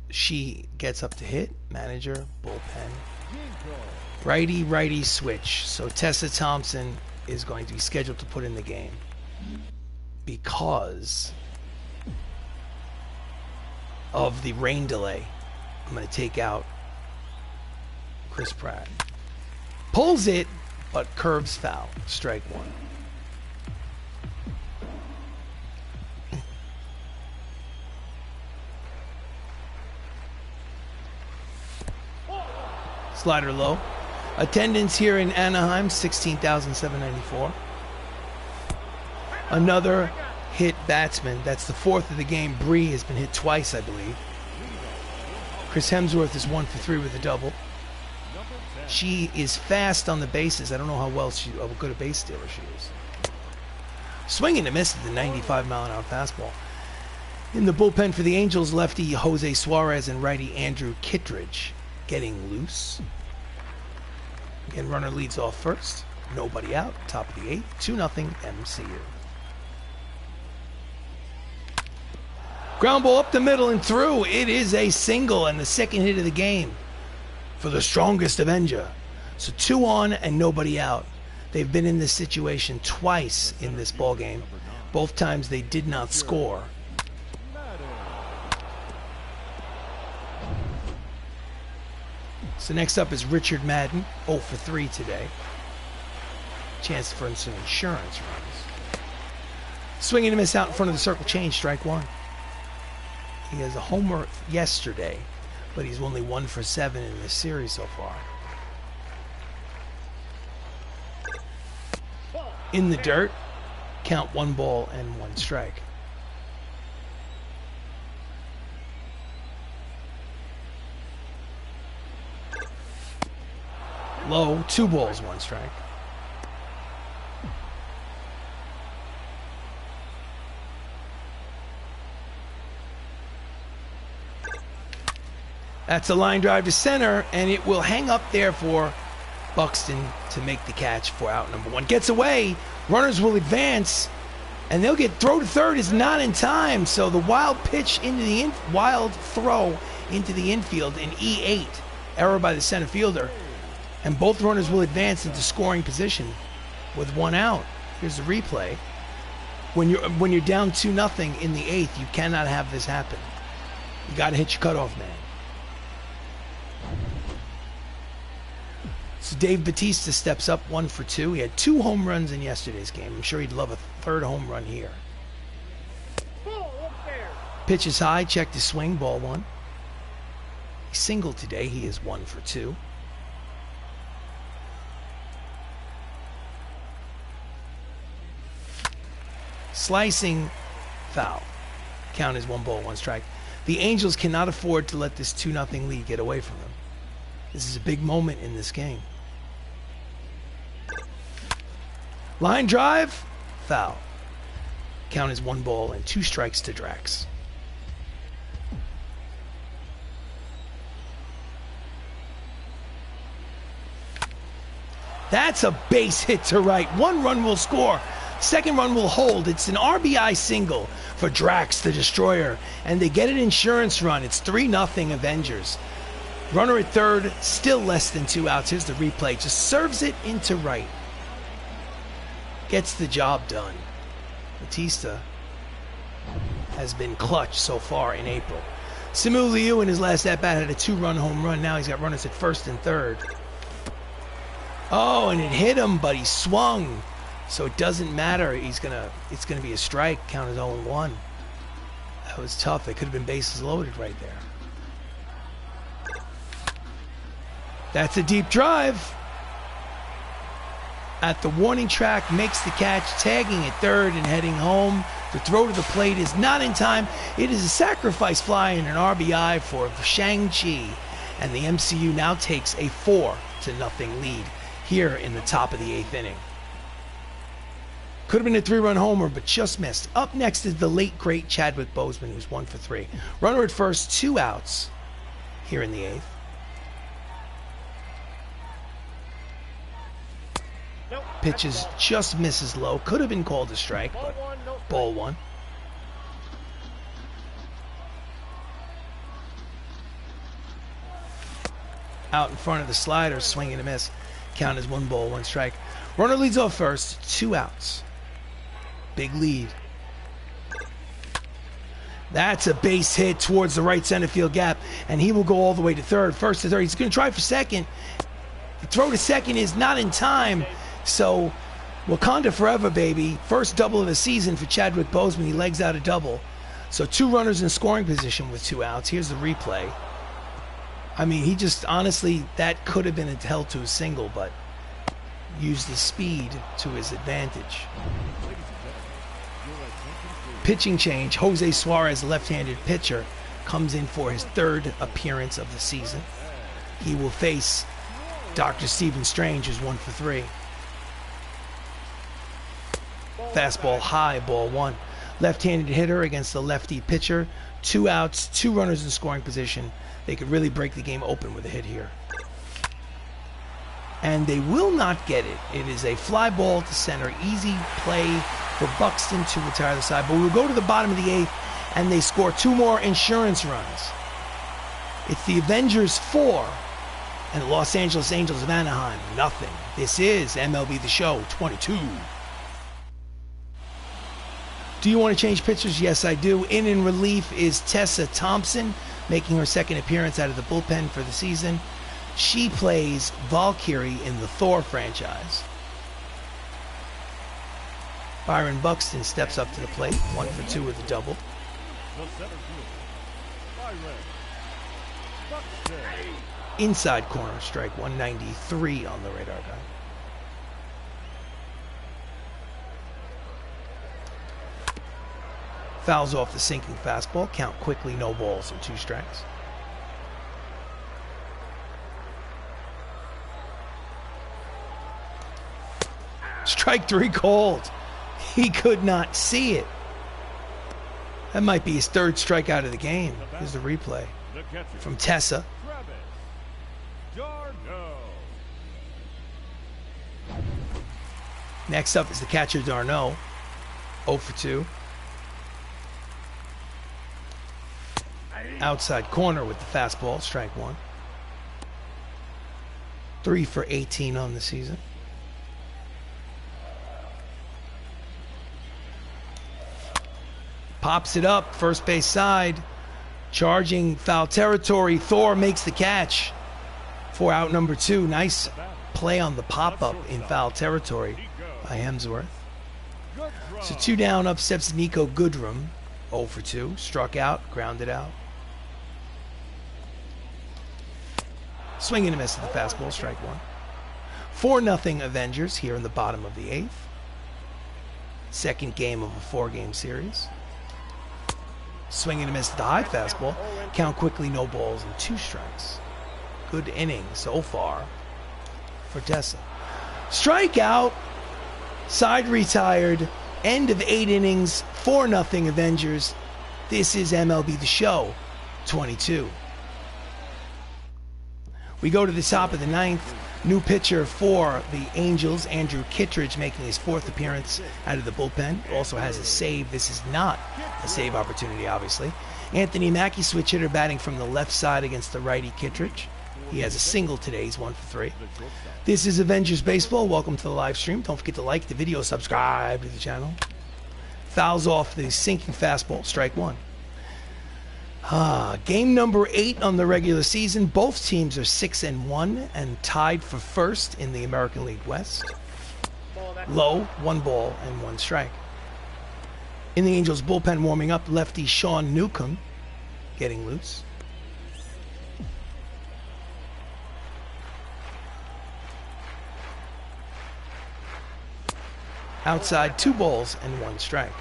she gets up to hit, manager, bullpen. Righty-righty switch. So Tessa Thompson is going to be scheduled to put in the game because of the rain delay. I'm going to take out Chris Pratt. Pulls it, but curves foul. Strike 1. Slider low. Attendance here in Anaheim, 16,794. Another hit batsman. That's the 4th of the game. Bree has been hit twice, I believe. Chris Hemsworth is 1 for 3 with a double. She is fast on the bases. I don't know how good a base stealer she is. Swinging and miss at the 95-mile-an-hour fastball. In the bullpen for the Angels, lefty Jose Suarez and righty Andrew Kittredge getting loose. Again, runner leads off first. Nobody out. Top of the 8th. 2-0 MCU. Ground ball up the middle and through. It is a single and the second hit of the game for the strongest Avenger. So 2 on and nobody out. They've been in this situation twice in this ball game. Both times they did not score. So next up is Richard Madden, 0 for 3 today. Chance for some insurance runs. Swinging and miss out in front of the circle change, strike 1. He has a homer yesterday, but he's only 1 for 7 in this series so far. In the dirt, count 1 ball and 1 strike. Low, 2 balls, 1 strike. That's a line drive to center, and it will hang up there for Buxton to make the catch for out number 1. Gets away, runners will advance, and they'll get throw to third is not in time. So the wild pitch into the wild throw into the infield in E8, error by the center fielder, and both runners will advance into scoring position with 1 out. Here's the replay. When you're down 2-0 in the 8th, you cannot have this happen. You got to hit your cutoff man. So Dave Bautista steps up 1 for 2. He had 2 home runs in yesterday's game. I'm sure he'd love a 3rd home run here. Pitch is high, checked his swing, ball 1. He singled today. He is 1 for 2. Slicing, foul. Count is 1 ball, 1 strike. The Angels cannot afford to let this 2-0 lead get away from them. This is a big moment in this game. Line drive, foul. Count is 1 ball and 2 strikes to Drax. That's a base hit to right. 1 run will score. 2nd run will hold. It's an RBI single for Drax the Destroyer, and they get an insurance run. It's 3-0 Avengers. Runner at 3rd, still less than 2 outs. Here's the replay. Just serves it into right. Gets the job done. Bautista has been clutch so far in April. Simu Liu in his last at-bat had a 2-run home run. Now he's got runners at 1st and 3rd. Oh, and it hit him, but he swung. So it doesn't matter. It's gonna be a strike. Count as 0-1. That was tough. It could have been bases loaded right there. That's a deep drive. At the warning track, makes the catch, tagging at 3rd and heading home. The throw to the plate is not in time. It is a sacrifice fly and an RBI for Shang Chi, and the MCU now takes a 4-0 lead here in the top of the 8th inning. Could have been a 3-run homer, but just missed. Up next is the late, great Chadwick Boseman, who's 1 for 3. Runner at 1st, 2 outs here in the 8th. Pitches just misses low. Could have been called a strike, but ball 1. Out in front of the slider, swing and a miss. Count as 1 ball, 1 strike. Runner leads off first, 2 outs. Big lead. That's a base hit towards the right center field gap, and he will go all the way to 3rd. 1st to 3rd. He's going to try for 2nd. The throw to 2nd is not in time. So, Wakanda forever, baby. First double of the season for Chadwick Boseman. He legs out a double. So 2 runners in scoring position with 2 outs. Here's the replay. I mean, he just, honestly, that could have been held to a single, but used the speed to his advantage. Pitching change. Jose Suarez, left-handed pitcher, comes in for his third appearance of the season. He will face Dr. Stephen Strange, who's 1 for 3. Fastball high, ball 1. Left-handed hitter against the lefty pitcher. 2 outs, 2 runners in scoring position. They could really break the game open with a hit here. And they will not get it. It is a fly ball to center. Easy play for Buxton to retire the side. But we'll go to the bottom of the 8th, and they score 2 more insurance runs. It's the Avengers 4 and the Los Angeles Angels of Anaheim, nothing. This is MLB The Show 22. Do you want to change pitchers? Yes, I do. In relief is Tessa Thompson, making her second appearance out of the bullpen for the season. She plays Valkyrie in the Thor franchise. Byron Buxton steps up to the plate, 1 for 2 with a double. The center fielder, Byron Buxton. Inside corner, strike 193 on the radar gun. Fouls off the sinking fastball. Count quickly, no balls and 2 strikes. Strike 3 called. He could not see it. That might be his 3rd strikeout of the game. Here's the replay from Tessa. Next up is the catcher Darno, 0 for 2. Outside corner with the fastball, strike 1. 3 for 18 on the season. Pops it up, first base side. Charging foul territory. Thor makes the catch for out number 2. Nice play on the pop-up in foul territory by Hemsworth. So 2 down, up steps Nico Goodrum, 0 for 2. Struck out, grounded out. Swing and a miss at the fastball, strike 1. 4-0 Avengers here in the bottom of the 8th. Second game of a 4-game series. Swing and a miss at the high fastball. Count quickly, no balls and 2 strikes. Good inning so far for Tessa. Strikeout. Side retired. End of 8 innings. 4-0 Avengers. This is MLB The Show 22. We go to the top of the 9th. New pitcher for the Angels, Andrew Kittredge, making his 4th appearance out of the bullpen. Also has a save. This is not a save opportunity, obviously. Anthony Mackie, switch hitter, batting from the left side against the righty Kittredge. He has a single today. He's 1 for 3. This is Avengers Baseball. Welcome to the live stream. Don't forget to like the video, subscribe to the channel. Fouls off the sinking fastball, strike 1. Game number 8 on the regular season. Both teams are 6-1 and tied for first in the American League West. Low, 1 ball and 1 strike. In the Angels bullpen warming up, lefty Sean Newcomb getting loose. Outside, 2 balls and 1 strike.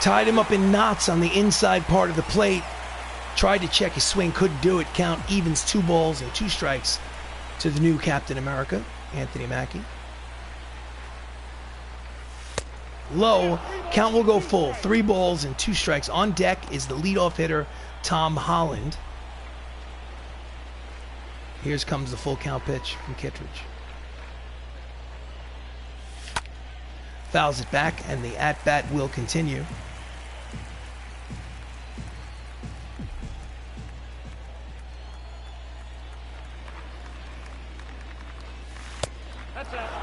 Tied him up in knots on the inside part of the plate. Tried to check his swing, couldn't do it. Count evens 2 balls and 2 strikes to the new Captain America, Anthony Mackie. Low, count will go full. 3 balls and 2 strikes. On deck is the leadoff hitter, Tom Holland. Here comes the full count pitch from Kittredge. Fouls it back, and the at-bat will continue.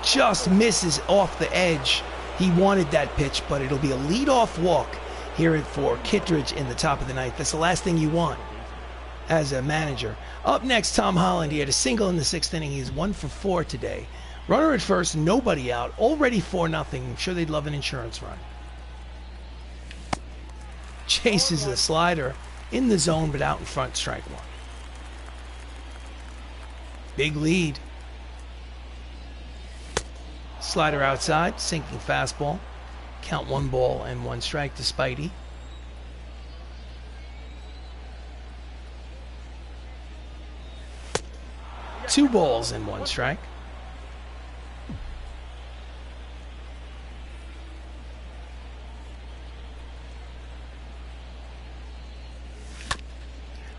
Just misses off the edge. He wanted that pitch, but it'll be a leadoff walk here for Kittredge in the top of the 9th. That's the last thing you want as a manager. Up next, Tom Holland. He had a single in the 6th inning. He's 1 for 4 today. Runner at first, nobody out. Already 4-0. I'm sure they'd love an insurance run. Chases a slider in the zone, but out in front, strike 1. Slider outside, sinking fastball. Count 1 ball and 1 strike to Spidey. Two balls and 1 strike.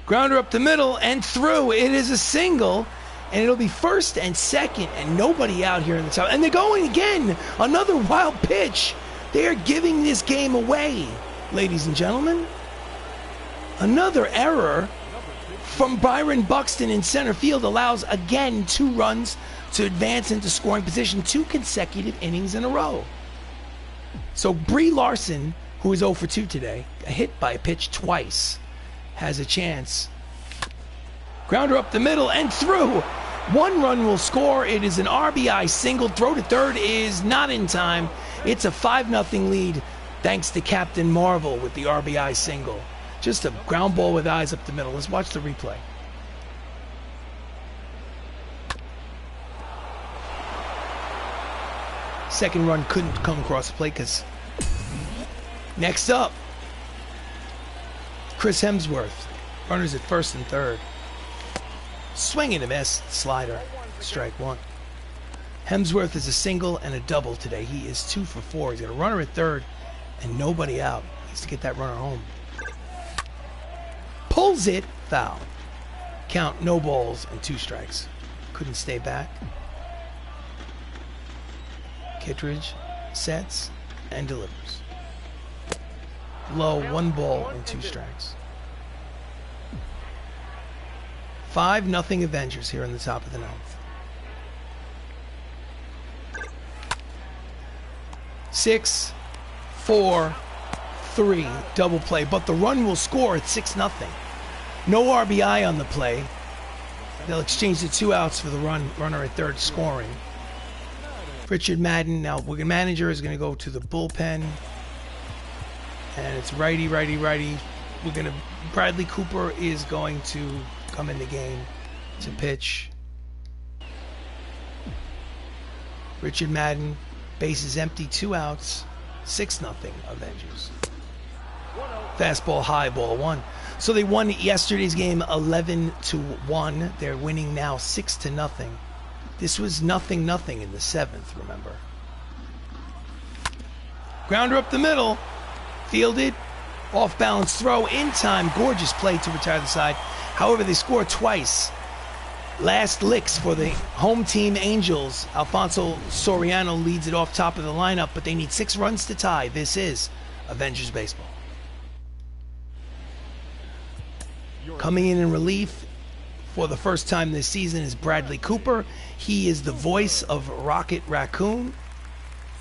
Grounder up the middle and through. It is a single, and it'll be first and second, and nobody out here in the top. And they're going again. Another wild pitch. They are giving this game away, ladies and gentlemen. Another error from Byron Buxton in center field allows, again, 2 runs to advance into scoring position 2 consecutive innings in a row. So Brie Larson, who is 0 for 2 today, hit by a pitch twice, has a chance. Grounder up the middle and through. 1 run will score. It is an RBI single. Throw to third is not in time. It's a 5-0 lead thanks to Captain Marvel with the RBI single. Just a ground ball with eyes up the middle. Let's watch the replay. Second run couldn't come across the plate because next up, Chris Hemsworth. Runners at first and third. Swing and a miss. Slider. Strike 1. Hemsworth is a single and a double today. He is 2 for 4. He's got a runner at third and nobody out. He needs to get that runner home. Pulls it. Foul. Count, no balls and 2 strikes. Couldn't stay back. Kittredge sets and delivers. Low, 1 ball and 2 strikes. 5-0 Avengers here in the top of the 9th. 6, 4, 3, double play, but the run will score at 6-0. No RBI on the play. They'll exchange the 2 outs for the runner at third scoring. Richard Madden, now the manager is going to go to the bullpen. And it's righty, righty, righty. Bradley Cooper is going to come in the game to pitch. Richard Madden, bases empty, 2 outs, 6-0 Avengers. Fastball high, ball 1. So they won yesterday's game 11-1. They're winning now 6-0. This was 0-0 in the 7th, remember. Grounder up the middle. Fielded. Off balance throw in time. Gorgeous play to retire the side. However, they score twice. Last licks for the home team Angels. Alfonso Soriano leads it off top of the lineup, but they need 6 runs to tie. This is Avengers Baseball. Coming in relief for the first time this season is Bradley Cooper. He is the voice of Rocket Raccoon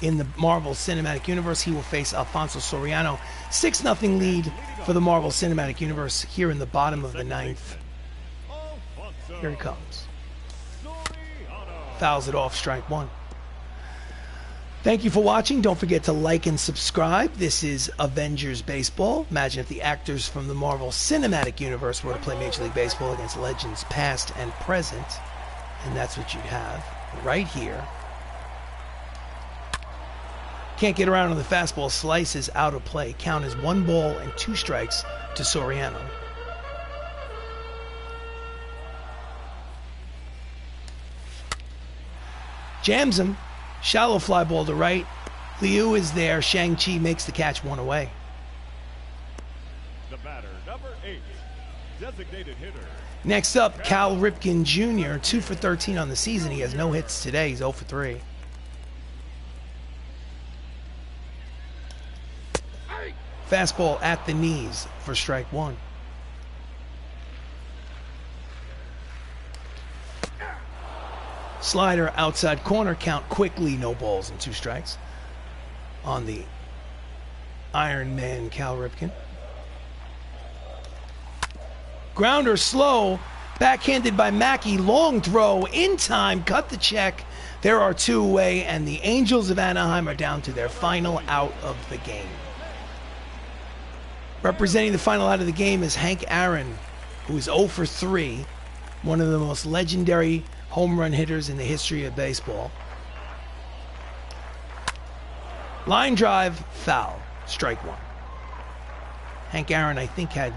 in the Marvel Cinematic Universe. He will face Alfonso Soriano. 6-0 lead for the Marvel Cinematic Universe here in the bottom of the 9th. Here he comes. Fouls it off, strike 1. Thank you for watching. Don't forget to like and subscribe. This is Avengers Baseball. Imagine if the actors from the Marvel Cinematic Universe were to play Major League Baseball against legends past and present. And that's what you'd have right here. Can't get around on the fastball. Slices out of play. Count is 1 ball and 2 strikes to Soriano. Jams him. Shallow fly ball to right. Liu is there. Shang Chi makes the catch, 1 away. The batter, number 8, designated hitter. Next up, Cal Ripken Jr., 2 for 13 on the season. He has no hits today. He's 0 for 3. Fastball at the knees for strike 1. Slider outside corner, count quickly, no balls and 2 strikes on the Iron Man Cal Ripken. Grounder slow, backhanded by Mackey, long throw, in time, cut the check. There are 2 away, and the Angels of Anaheim are down to their final out of the game. Representing the final out of the game is Hank Aaron, who is 0 for 3, one of the most legendary home run hitters in the history of baseball. Line drive, foul, strike one. Hank Aaron, I think, had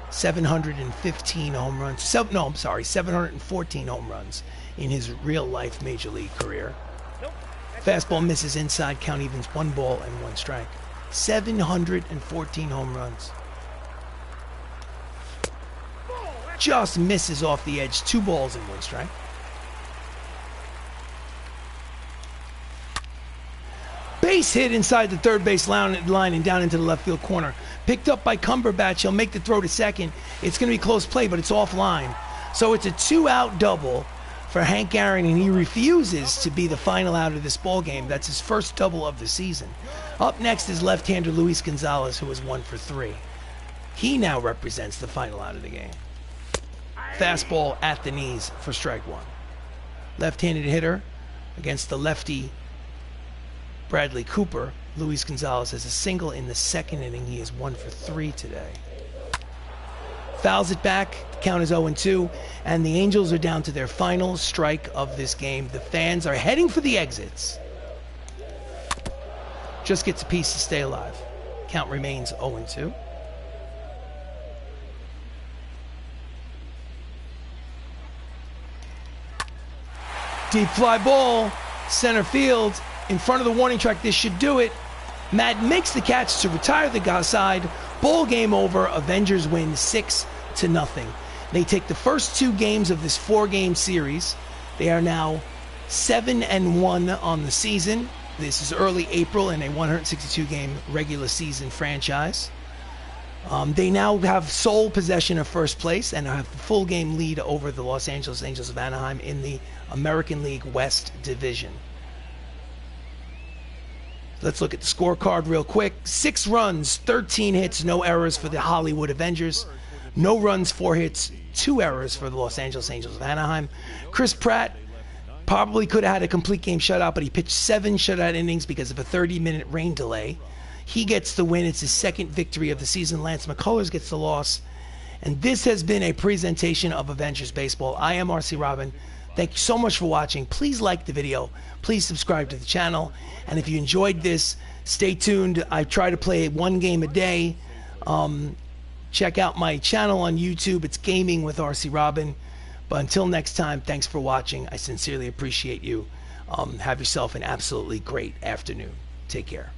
715 home runs. 714 home runs in his real-life Major League career. Fastball misses inside, count evens, 1 ball and 1 strike. 714 home runs. Just misses off the edge, 2 balls and 1 strike. Base hit inside the third base line and down into the left field corner. Picked up by Cumberbatch. He'll make the throw to second. It's going to be close play, but it's offline. So it's a 2-out double for Hank Aaron, and he refuses to be the final out of this ball game. That's his first double of the season. Up next is left-hander Luis Gonzalez, who is 1 for 3. He now represents the final out of the game. Fastball at the knees for strike one. Left-handed hitter against the lefty Bradley Cooper. Luis Gonzalez has a single in the second inning. He is 1 for 3 today. Fouls it back. The count is 0-2, and the Angels are down to their final strike of this game. The fans are heading for the exits. Just gets a piece to stay alive. Count remains 0-2. Deep fly ball, center field, in front of the warning track. This should do it. Matt makes the catch to retire the side. Ball game over. Avengers win 6-0. They take the first 2 games of this 4-game series. They are now 7-1 on the season. This is early April in a 162-game regular season franchise. They now have sole possession of first place and have the full game lead over the Los Angeles Angels of Anaheim in the American League West Division. Let's look at the scorecard real quick. 6 runs, 13 hits, no errors for the Hollywood Avengers. No runs, 4 hits, 2 errors for the Los Angeles Angels of Anaheim. Chris Pratt probably could have had a complete game shutout, but he pitched 7 shutout innings because of a 30-minute rain delay. He gets the win. It's his second victory of the season. Lance McCullers gets the loss. And this has been a presentation of Avengers Baseball. I am RC Robbin. Thank you so much for watching. Please like the video. Please subscribe to the channel. And if you enjoyed this, stay tuned. I try to play 1 game a day. Check out my channel on YouTube. It's Gaming with RC Robbin. But until next time, thanks for watching. I sincerely appreciate you. Have yourself an absolutely great afternoon. Take care.